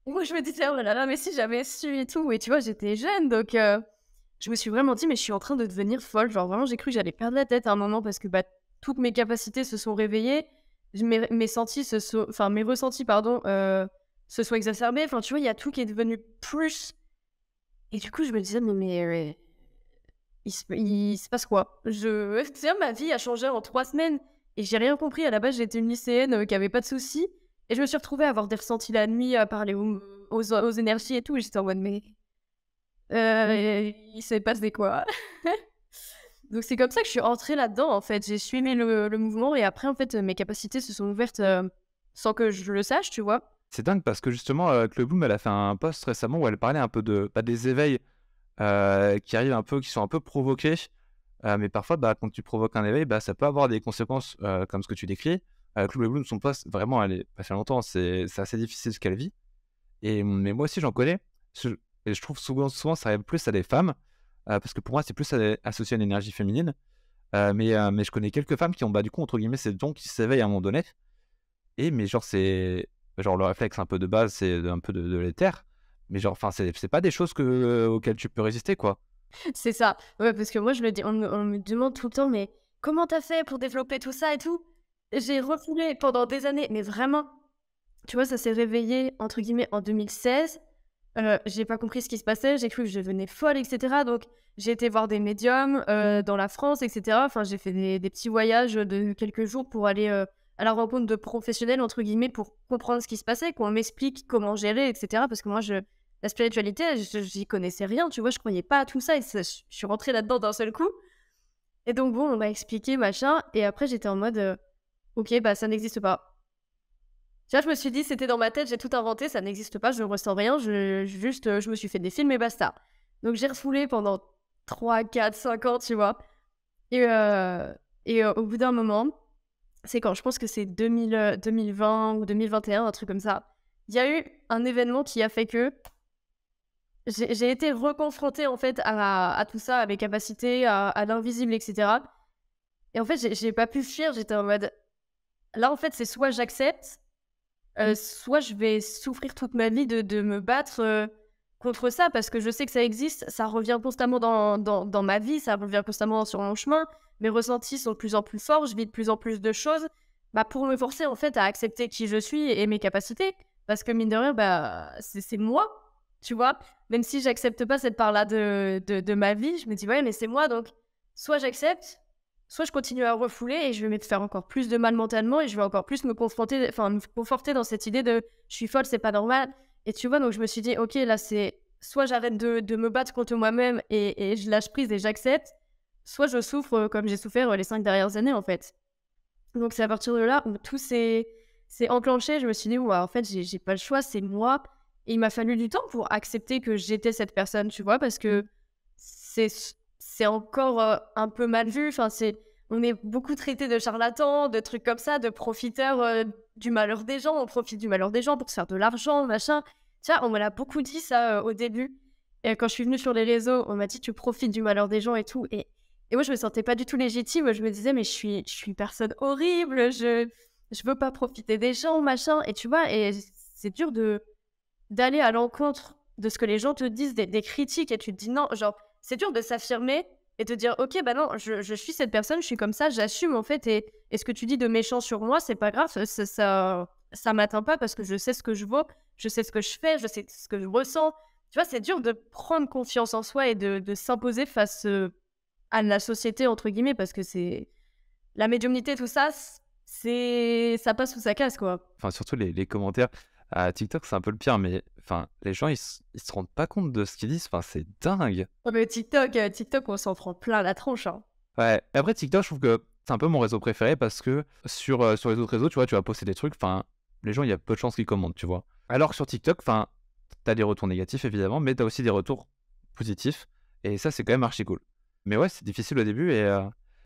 Speaker 1: Et moi, je me disais: «Oh là là, mais si j'avais su et tout». Et tu vois, j'étais jeune, donc je me suis vraiment dit: «Mais je suis en train de devenir folle». Genre vraiment, j'ai cru que j'allais perdre la tête à un moment parce que, bah, toutes mes capacités se sont réveillées. Mes ressentis, pardon, se sont exacerbés. Enfin, tu vois, il y a tout qui est devenu plus. Et du coup, je me disais: «Mais il se passe quoi?» Tu sais, ma vie a changé en 3 semaines et j'ai rien compris. À la base, j'étais une lycéenne, qui avait pas de soucis, et je me suis retrouvée à avoir des ressentis la nuit, à parler aux énergies et tout, et j'étais en mode: «Mais, il s'est passé quoi?» Donc c'est comme ça que je suis entrée là-dedans, en fait. J'ai suivi le mouvement, et après, en fait, mes capacités se sont ouvertes, sans que je le sache, tu vois?
Speaker 2: C'est dingue parce que justement, Chloé Bloom, elle a fait un post récemment où elle parlait un peu de, bah, des éveils, qui arrivent un peu, qui sont un peu provoqués. Mais parfois, bah, quand tu provoques un éveil, bah, ça peut avoir des conséquences, comme ce que tu décris. Chloé Bloom, son post, vraiment, elle est passée longtemps, c'est assez difficile ce qu'elle vit. Mais moi aussi, j'en connais. Je et je trouve souvent, ça arrive plus à des femmes, parce que pour moi, c'est plus associé à une énergie féminine. Mais je connais quelques femmes qui ont, bah, du coup, entre guillemets, «ces dons qui s'éveillent» à un moment donné. Mais genre, c'est genre le réflexe un peu de base, c'est un peu de l'éther. Mais genre, enfin, c'est pas des choses auxquelles tu peux résister, quoi.
Speaker 1: C'est ça. Ouais, parce que moi, je le dis, on me demande tout le temps: «Mais comment t'as fait pour développer tout ça et tout?» J'ai refoulé pendant des années, mais vraiment, tu vois, ça s'est réveillé, entre guillemets, en 2016. J'ai pas compris ce qui se passait, j'ai cru que je devenais folle, et cetera. Donc j'ai été voir des médiums, dans la France, et cetera. Enfin, j'ai fait des petits voyages de quelques jours pour aller, à la rencontre de «professionnels» entre guillemets, pour comprendre ce qui se passait, qu'on m'explique comment gérer, et cetera. Parce que moi, la spiritualité, j'y connaissais rien, tu vois? Je croyais pas à tout ça, et je suis rentrée là-dedans d'un seul coup. Et donc bon, on m'a expliqué, machin, et après j'étais en mode, «OK, bah, ça n'existe pas». Tu vois, je me suis dit: «C'était dans ma tête, j'ai tout inventé, ça n'existe pas, je ne ressens rien, je me suis fait des films et basta». Donc j'ai refoulé pendant 3, 4, 5 ans, tu vois? Et au bout d'un moment, c'est quand je pense que c'est 2020 ou 2021, un truc comme ça. Il y a eu un événement qui a fait que j'ai été reconfrontée, en fait, à tout ça, à mes capacités, à l'invisible, et cetera. Et en fait, j'ai pas pu fuir, j'étais en mode: «Là, en fait, c'est soit j'accepte, soit je vais souffrir toute ma vie de me battre, contre ça, parce que je sais que ça existe, ça revient constamment dans ma vie, ça revient constamment sur mon chemin. Mes ressentis sont de plus en plus forts, je vis de plus en plus de choses, bah, pour me forcer, en fait, à accepter qui je suis et mes capacités. Parce que mine de rien, bah, c'est moi, tu vois? Même si j'accepte pas cette part-là de ma vie, je me dis: «Ouais, mais c'est moi, donc soit j'accepte, soit je continue à refouler et je vais me faire encore plus de mal mentalement, et je vais encore plus me conforter dans cette idée de: "Je suis folle, c'est pas normal"». Et tu vois? Donc je me suis dit: «OK, là, c'est soit j'arrête de me battre contre moi-même et je lâche prise et j'accepte, soit je souffre, comme j'ai souffert, les 5 dernières années, en fait». Donc c'est à partir de là où tout s'est enclenché. Je me suis dit: «Ouah, en fait, j'ai pas le choix, c'est moi». Et il m'a fallu du temps pour accepter que j'étais cette personne, tu vois? Parce que c'est c'est encore, un peu mal vu. Enfin, on est beaucoup traité de charlatans, de trucs comme ça, de profiteurs, du malheur des gens. On profite du malheur des gens pour se faire de l'argent, machin. Tu vois, on me l'a beaucoup dit ça, au début. Et quand je suis venue sur les réseaux, on m'a dit: «Tu profites du malheur des gens et tout». Et moi, je me sentais pas du tout légitime. Je me disais: «Mais je suis une personne horrible, je veux pas profiter des gens, machin». Et tu vois? Et c'est dur d'aller à l'encontre de ce que les gens te disent, des critiques, et tu te dis: «Non», genre, c'est dur de s'affirmer et te dire: «OK, bah, non, je suis cette personne, je suis comme ça, j'assume, en fait, et ce que tu dis de méchant sur moi, c'est pas grave, ça m'atteint pas parce que je sais ce que je vaux, je sais ce que je fais, je sais ce que je ressens». Tu vois? C'est dur de prendre confiance en soi et de s'imposer face, à la société, entre guillemets, parce que c'est la médiumnité, tout ça, ça passe ou ça casse, quoi.
Speaker 2: Enfin, surtout les commentaires. À TikTok, c'est un peu le pire, mais enfin, les gens, ils se rendent pas compte de ce qu'ils disent. Enfin, c'est dingue.
Speaker 1: Oh, mais TikTok, on s'en prend plein la tronche, hein.
Speaker 2: Ouais. Et après, TikTok, je trouve que c'est un peu mon réseau préféré parce que sur les autres réseaux, tu vois, tu vas poster des trucs, enfin, les gens, il y a peu de chances qu'ils commentent, tu vois. Alors que sur TikTok, enfin, t'as des retours négatifs, évidemment, mais t'as aussi des retours positifs. Et ça, c'est quand même archi cool. Mais ouais, c'est difficile au début et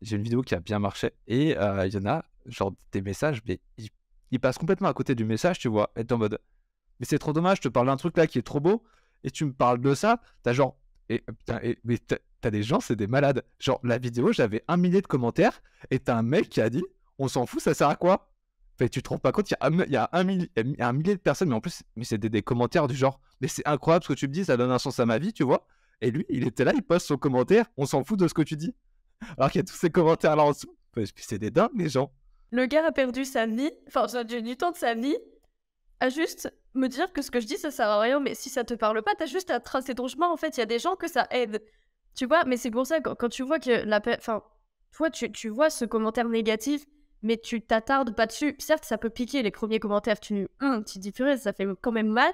Speaker 2: j'ai une vidéo qui a bien marché et il y en a, genre, des messages, mais il passe complètement à côté du message, tu vois, et t'es en mode, mais c'est trop dommage, je te parle d'un truc là qui est trop beau, et tu me parles de ça, t'as genre, putain, mais t'as des gens, c'est des malades. Genre, la vidéo, j'avais 1 millier de commentaires, et t'as un mec qui a dit, on s'en fout, ça sert à quoi? Fait, tu te rends pas compte, il y a 1 millier de personnes, mais en plus, mais c'est des commentaires du genre, mais c'est incroyable ce que tu me dis, ça donne un sens à ma vie, tu vois. Et lui, il était là, il poste son commentaire, on s'en fout de ce que tu dis. Alors qu'il y a tous ces commentaires là en dessous. C'est des dingues, les gens.
Speaker 1: Le gars a perdu sa vie, enfin, ça a du temps de sa vie, à juste me dire que ce que je dis, ça sert à rien, mais si ça te parle pas, t'as juste à tracer ton chemin, en fait. Il y a des gens que ça aide, tu vois, mais c'est pour ça, quand tu vois que enfin, toi, tu vois ce commentaire négatif, mais tu t'attardes pas dessus. Certes, ça peut piquer les premiers commentaires, tu te dis, purée, ça fait quand même mal,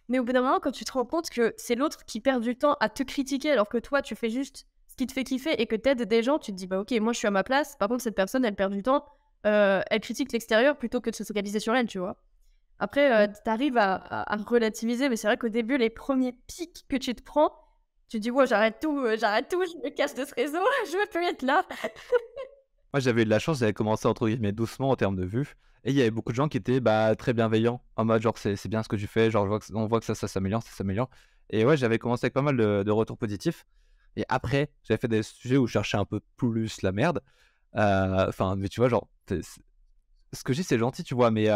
Speaker 1: mais au bout d'un moment, quand tu te rends compte que c'est l'autre qui perd du temps à te critiquer, alors que toi, tu fais juste ce qui te fait kiffer et que t'aides des gens, tu te dis, bah ok, moi, je suis à ma place, par contre, cette personne, elle perd du temps, elle critique l'extérieur plutôt que de se focaliser sur elle, tu vois. Après, t'arrives à relativiser, mais c'est vrai qu'au début, les premiers pics que tu te prends, tu te dis, ouais, j'arrête tout, je me casse de ce réseau, je veux plus être là.
Speaker 2: Moi, j'avais eu de la chance, j'avais commencé entre guillemets doucement en termes de vues. Et il y avait beaucoup de gens qui étaient très bienveillants, en mode genre c'est bien ce que tu fais, genre on voit que ça s'améliore, ça s'améliore. Et ouais, j'avais commencé avec pas mal de retours positifs. Et après, j'avais fait des sujets où je cherchais un peu plus la merde. Enfin, mais tu vois, genre, ce que je dis, c'est gentil, tu vois, mais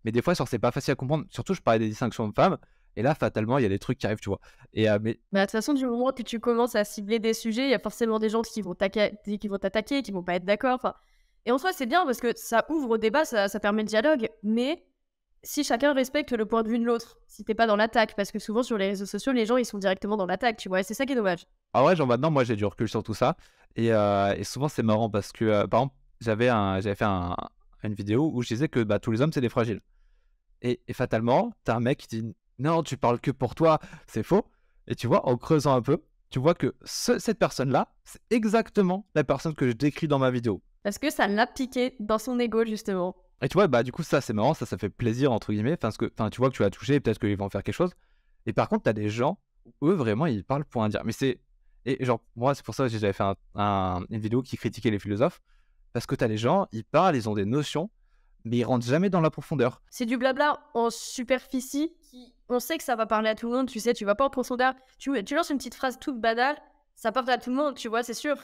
Speaker 2: des fois, genre, c'est pas facile à comprendre. Surtout, je parlais des distinctions hommes-femmes, et là, fatalement, il y a des trucs qui arrivent, tu vois. Mais
Speaker 1: Bah, de toute façon, du moment que tu commences à cibler des sujets, il y a forcément des gens qui vont t'attaquer, qui vont pas être d'accord. Enfin, et en soi, c'est bien parce que ça ouvre au débat, ça permet le dialogue. Mais si chacun respecte le point de vue de l'autre, si t'es pas dans l'attaque, parce que souvent sur les réseaux sociaux, les gens ils sont directement dans l'attaque, tu vois, et c'est ça qui est dommage.
Speaker 2: ah ouais, genre maintenant, moi, j'ai du recul sur tout ça. Et souvent, c'est marrant parce que, par exemple, j'avais fait une vidéo où je disais que tous les hommes, c'est des fragiles. Et fatalement, t'as un mec qui dit non, tu parles que pour toi, c'est faux. Et tu vois, en creusant un peu, tu vois que cette personne-là, c'est exactement la personne que je décris dans ma vidéo.
Speaker 1: Parce que ça l'a piqué dans son ego, justement.
Speaker 2: Et tu vois, du coup, ça, c'est marrant, ça fait plaisir, entre guillemets. Enfin, tu vois que tu l'as touché, et peut-être qu'ils vont en faire quelque chose. Et par contre, t'as des gens, eux, vraiment, ils parlent pour un dire. Et genre, moi, c'est pour ça que j'avais fait une vidéo qui critiquait les philosophes. Parce que t'as les gens, ils parlent, ils ont des notions, mais ils rentrent jamais dans la profondeur.
Speaker 1: C'est du blabla en superficie qui, on sait que ça va parler à tout le monde, tu sais, tu vas pas en profondeur. Tu lances une petite phrase toute banale, ça parle à tout le monde, tu vois, c'est sûr.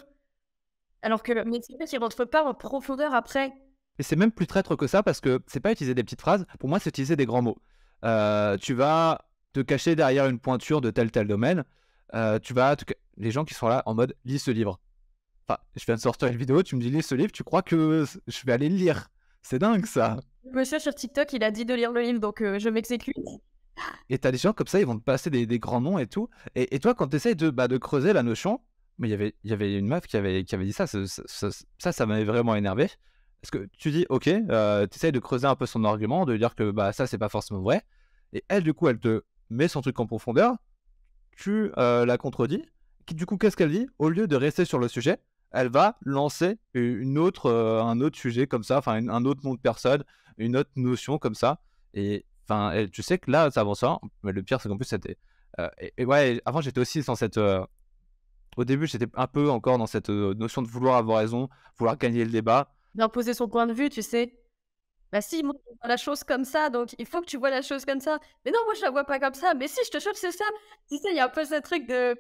Speaker 1: Alors que le métier, il rentre pas en profondeur après.
Speaker 2: Et c'est même plus traître que ça parce que c'est pas utiliser des petites phrases. Pour moi, c'est utiliser des grands mots. Tu vas te cacher derrière une pointure de tel domaine. Les gens qui sont là en mode lis ce livre. Enfin, je viens de sortir une vidéo, tu me dis lis ce livre, tu crois que je vais aller le lire. C'est dingue ça.
Speaker 1: Le monsieur sur TikTok, il a dit de lire le livre, donc je m'exécute.
Speaker 2: Et t'as des gens comme ça, ils vont te passer des grands noms et tout. Et toi, quand tu essayes de creuser la notion, mais il y avait une meuf qui avait dit ça, ça m'avait vraiment énervé. Parce que tu dis, ok, tu essayes de creuser un peu son argument, de dire que ça, c'est pas forcément vrai. Et elle, du coup, elle te met son truc en profondeur, tu la contredis. Du coup, qu'est-ce qu'elle dit? Au lieu de rester sur le sujet, elle va lancer un autre sujet comme ça, enfin, un autre nom de personne, une autre notion comme ça. Et enfin, tu sais que là, ça avance pas. Mais le pire, c'est qu'en plus, c'était. Et ouais, avant, j'étais aussi dans cette. Au début, j'étais un peu encore dans cette notion de vouloir avoir raison, vouloir gagner le débat.
Speaker 1: D'imposer son point de vue, tu sais. Bah si, moi, je vois la chose comme ça, donc il faut que tu vois la chose comme ça. Mais non, moi, je la vois pas comme ça. Mais si, je te jure que c'est ça. Tu sais, il y a un peu ce truc de...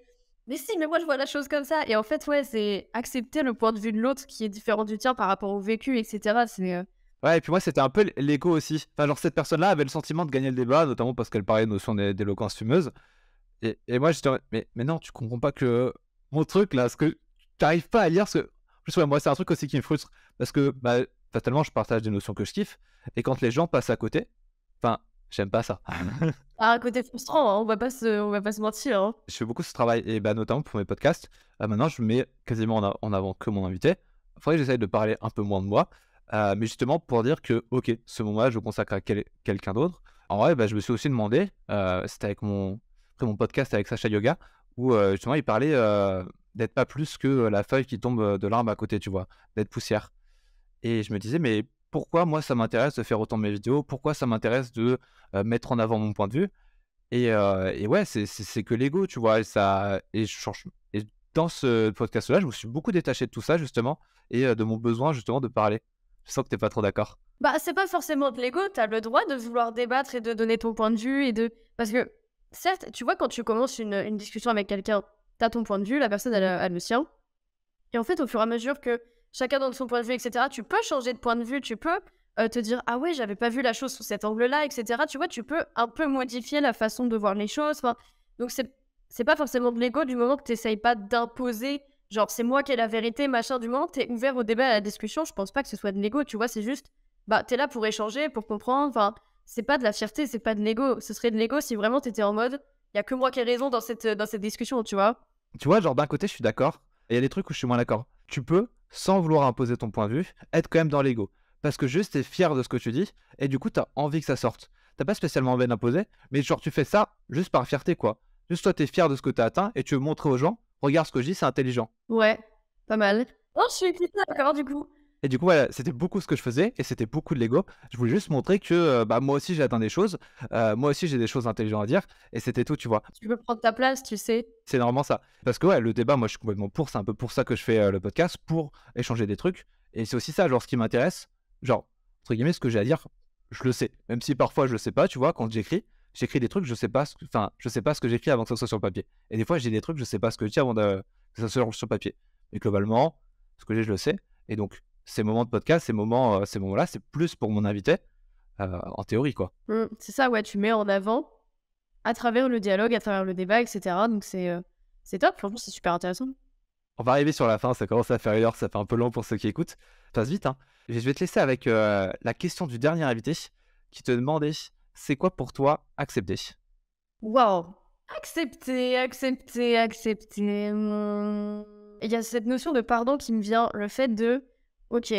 Speaker 1: Mais si, mais moi, je vois la chose comme ça. Et en fait, ouais, c'est accepter le point de vue de l'autre qui est différent du tien par rapport au vécu, etc. C'est...
Speaker 2: Ouais, et puis moi, c'était un peu l'écho aussi. Enfin, genre, cette personne-là avait le sentiment de gagner le débat, notamment parce qu'elle parlait de notion d'éloquence fumeuse. Et moi, j'étais en mode, mais non, tu comprends pas que mon truc, là, ce que t'arrives pas à lire, ce que... En plus, ouais, moi, c'est un truc aussi qui me frustre, parce que, fatalement, je partage des notions que je kiffe, et quand les gens passent à côté, enfin, j'aime pas ça.
Speaker 1: Ah, un côté frustrant, hein, on va pas se mentir. Hein.
Speaker 2: Je fais beaucoup ce travail, et notamment pour mes podcasts, maintenant, je mets quasiment en avant que mon invité. Après, j'essaye de parler un peu moins de moi, mais justement pour dire que, ok, ce moment-là, je le consacre à quelqu'un d'autre. En vrai, je me suis aussi demandé, c'était après mon podcast avec Sacha Yoga, où justement, il parlait d'être pas plus que la feuille qui tombe de l'arbre à côté, tu vois, d'être poussière. Et je me disais, mais pourquoi moi ça m'intéresse de faire autant de mes vidéos? Pourquoi ça m'intéresse de mettre en avant mon point de vue? Et ouais, c'est que l'ego, tu vois? Et je change. Et dans ce podcast-là, je me suis beaucoup détaché de tout ça, justement, et de mon besoin, justement, de parler. Je sens que t'es pas trop d'accord.
Speaker 1: Bah, c'est pas forcément de l'ego, t'as le droit de vouloir débattre et de donner ton point de vue et de parce que, certes, tu vois, quand tu commences une discussion avec quelqu'un, t'as ton point de vue, la personne elle le sien et en fait, au fur et à mesure que chacun donne son point de vue et cetera, tu peux changer de point de vue, tu peux, te dire: «Ah ouais, j'avais pas vu la chose sous cet angle-là» et cetera. Tu vois, tu peux un peu modifier la façon de voir les choses, enfin, donc c'est pas forcément de l'ego du moment que tu pas d'imposer, genre: «C'est moi qui ai la vérité», machin. Du moment que tu ouvert au débat et à la discussion, je pense pas que ce soit de l'ego, tu vois? C'est juste, bah, tu là pour échanger, pour comprendre, enfin, c'est pas de la fierté, c'est pas de l'ego. Ce serait de l'ego si vraiment tu étais en mode: «Il y a que moi qui ai raison dans cette discussion», tu vois?
Speaker 2: Tu vois, genre d'un côté, je suis d'accord, et il y a des trucs où je suis moins d'accord. Tu peux, sans vouloir imposer ton point de vue, être quand même dans l'ego. Parce que juste, tu es fier de ce que tu dis, et du coup, tu as envie que ça sorte. T'as pas spécialement envie d'imposer, mais genre, tu fais ça juste par fierté, quoi. Juste toi, tu es fier de ce que tu as atteint, et tu veux montrer aux gens, regarde ce que je dis, c'est intelligent.
Speaker 1: Ouais, pas mal. Oh, je suis plutôt d'accord du coup.
Speaker 2: Et du coup, voilà, c'était beaucoup ce que je faisais, et c'était beaucoup de l'ego. Je voulais juste montrer que bah, moi aussi, j'ai atteint des choses, moi aussi, j'ai des choses intelligentes à dire, et c'était tout, tu vois.
Speaker 1: Tu veux prendre ta place, tu sais?
Speaker 2: C'est normalement ça. Parce que ouais, le débat, moi, je suis complètement pour. C'est un peu pour ça que je fais le podcast, pour échanger des trucs. Et c'est aussi ça, genre, ce qui m'intéresse, genre, entre guillemets, ce que j'ai à dire, je le sais. Même si parfois je le sais pas, tu vois, quand j'écris des trucs, je sais pas enfin, je sais pas ce que j'écris avant que ça soit sur le papier. Et des fois, j'ai des trucs, je sais pas ce que je dis avant que ça soit sur le papier. Mais globalement, ce que j'ai, je le sais. Et donc, ces moments de podcast, ces moments-là, c'est plus pour mon invité, en théorie, quoi.
Speaker 1: C'est ça, ouais, tu mets en avant à travers le dialogue, à travers le débat et cetera, donc c'est top, franchement, c'est super intéressant.
Speaker 2: On va arriver sur la fin, ça commence à faire 1 heure, ça fait un peu long pour ceux qui écoutent. Ça passe vite, hein. Je vais te laisser avec la question du dernier invité qui te demandait c'est quoi pour toi accepter?
Speaker 1: Waouh! Accepter, accepter, accepter, il y a cette notion de pardon qui me vient, le fait de: «OK,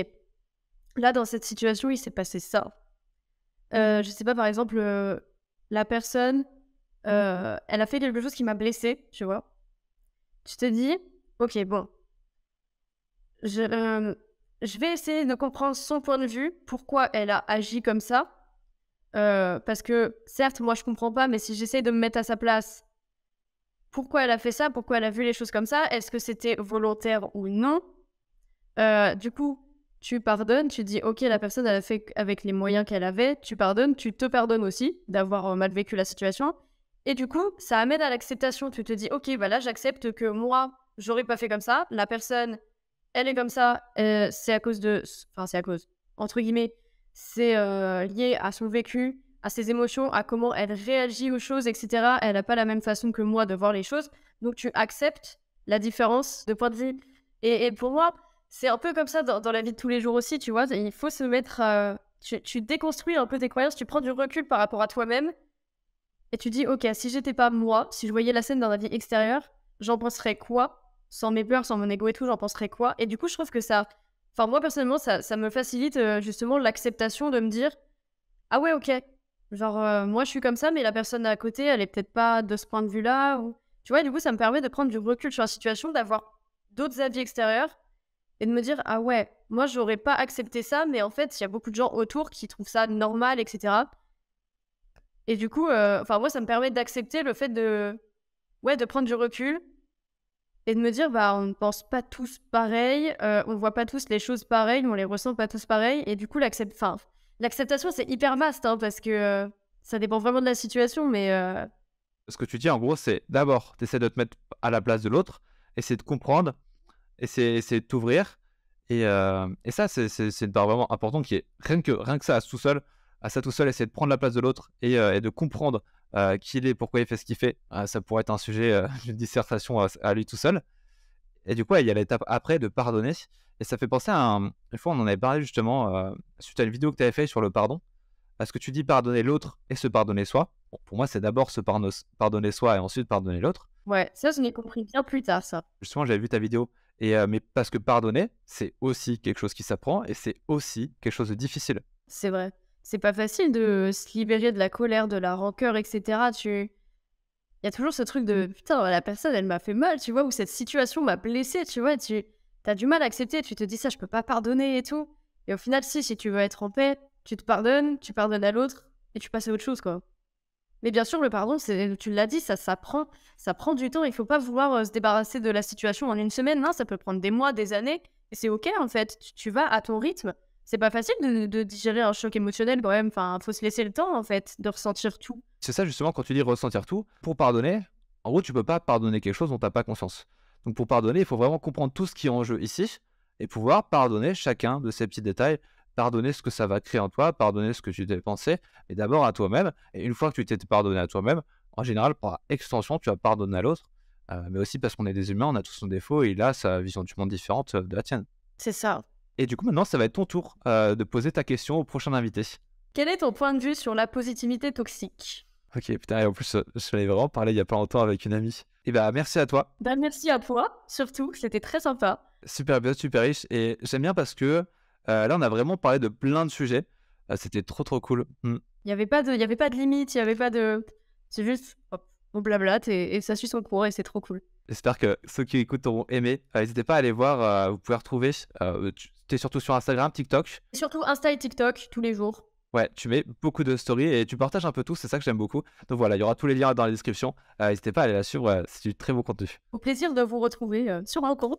Speaker 1: là, dans cette situation, il s'est passé ça». Je sais pas, par exemple, la personne, elle a fait quelque chose qui m'a blessée, tu vois? Tu te dis: «OK, bon, je, je vais essayer de comprendre son point de vue, pourquoi elle a agi comme ça». Parce que certes, moi, je comprends pas, mais si j'essaie de me mettre à sa place, pourquoi elle a fait ça? Pourquoi elle a vu les choses comme ça? Est-ce que c'était volontaire ou non? Du coup, tu pardonnes, tu dis: «OK, la personne, elle a fait avec les moyens qu'elle avait». Tu pardonnes, tu te pardonnes aussi d'avoir, mal vécu la situation et du coup, ça amène à l'acceptation. Tu te dis: «OK, bah, là, j'accepte que moi, j'aurais pas fait comme ça. La personne, elle est comme ça, c'est à cause de enfin, c'est à cause, entre guillemets, c'est, lié à son vécu, à ses émotions, à comment elle réagit aux choses et cetera. Elle a pas la même façon que moi de voir les choses». Donc tu acceptes la différence de point de vue et pour moi, c'est un peu comme ça dans la vie de tous les jours aussi, tu vois? Il faut se mettre, tu déconstruis un peu tes croyances, tu prends du recul par rapport à toi-même et tu dis: «OK, si j'étais pas moi, si je voyais la scène dans la vie extérieure, j'en penserais quoi? Sans mes peurs, sans mon ego et tout, j'en penserais quoi?» Et du coup, je trouve que ça enfin moi personnellement, ça me facilite, justement l'acceptation de me dire: «Ah ouais, OK, genre, moi je suis comme ça, mais la personne à côté, elle est peut-être pas de ce point de vue-là» ou tu vois? Du coup, ça me permet de prendre du recul sur la situation, d'avoir d'autres avis extérieurs et de me dire: «Ah ouais, moi j'aurais pas accepté ça, mais en fait, il y a beaucoup de gens autour qui trouvent ça normal et cetera». Et du coup, enfin moi ça me permet d'accepter le fait de ouais, de prendre du recul et de me dire: «Bah, on ne pense pas tous pareil, on voit pas tous les choses pareilles, on les ressent pas tous pareil» et du coup l'acceptation c'est hyper vaste, hein, parce que, ça dépend vraiment de la situation mais
Speaker 2: Ce que tu dis, en gros, c'est d'abord, tu essaies de te mettre à la place de l'autre, essayer de comprendre, essayer de t'ouvrir. Et ça, c'est une part vraiment importante qui est rien que ça, à ça tout seul, essayer de prendre la place de l'autre et de comprendre qui il est, pourquoi il fait ce qu'il fait. Ça pourrait être un sujet d'une dissertation à lui tout seul. Et du coup, ouais, il y a l'étape après de pardonner. Et ça fait penser à une fois, on en avait parlé justement suite à une vidéo que tu avais fait sur le pardon. Parce que tu dis pardonner l'autre et se pardonner soi. Bon, pour moi, c'est d'abord pardonner soi et ensuite pardonner l'autre.
Speaker 1: ouais, ça je l'ai compris bien plus tard ça.
Speaker 2: Justement, j'avais vu ta vidéo. Mais parce que pardonner, c'est aussi quelque chose qui s'apprend et c'est aussi quelque chose de difficile.
Speaker 1: C'est vrai. C'est pas facile de se libérer de la colère, de la rancœur et cetera. Il y a toujours ce truc de: «Putain, la personne, elle m'a fait mal», tu vois? Ou «Cette situation m'a blessé», tu vois? Tu as du mal à accepter, tu te dis: «Ça, je peux pas pardonner et tout» et au final, si tu veux être en paix, tu te pardonnes, tu pardonnes à l'autre et tu passes à autre chose, quoi. Mais bien sûr, le pardon, c'est tu l'as dit, ça prend du temps. Il faut pas vouloir, se débarrasser de la situation en une semaine. Non, ça peut prendre des mois, des années et c'est OK, en fait. Tu vas à ton rythme. C'est pas facile de digérer un choc émotionnel quand même. Enfin, faut se laisser le temps, en fait, de ressentir tout.
Speaker 2: C'est ça justement quand tu dis ressentir tout. Pour pardonner, en gros, tu peux pas pardonner quelque chose dont tu as pas conscience. Donc pour pardonner, il faut vraiment comprendre tout ce qui est en jeu ici et pouvoir pardonner chacun de ces petits détails, pardonner ce que ça va créer en toi, pardonner ce que tu t'es pensé, et d'abord à toi-même. Et une fois que tu t'es pardonné à toi-même, en général, par extension, tu vas pardonner à l'autre. Mais aussi parce qu'on est des humains, on a tous nos défauts et il a sa vision du monde différente de la tienne.
Speaker 1: C'est ça.
Speaker 2: Et du coup, maintenant, ça va être ton tour de poser ta question au prochain invité.
Speaker 1: Quel est ton point de vue sur la positivité toxique?
Speaker 2: Ok, putain, et en plus, je l'avais vraiment parlé il y a pas longtemps avec une amie. Et bah, merci à toi.
Speaker 1: Ben, merci à toi, surtout, c'était très sympa.
Speaker 2: Super bien, super riche. Et j'aime bien parce que là, on a vraiment parlé de plein de sujets. C'était trop, trop cool.
Speaker 1: Il y avait pas de limite, il y avait pas de... C'est juste, hop, on blablate et ça suit son cours et c'est trop cool.
Speaker 2: J'espère que ceux qui écoutent auront aimé. N'hésitez pas à aller voir. Vous pouvez retrouver. Tu es surtout sur Instagram, TikTok.
Speaker 1: Et surtout Insta et TikTok, tous les jours.
Speaker 2: Ouais, tu mets beaucoup de stories et tu partages un peu tout. C'est ça que j'aime beaucoup. Donc voilà, il y aura tous les liens dans la description. N'hésitez pas à aller la suivre. C'est du très beau contenu.
Speaker 1: Au plaisir de vous retrouver sur un compte.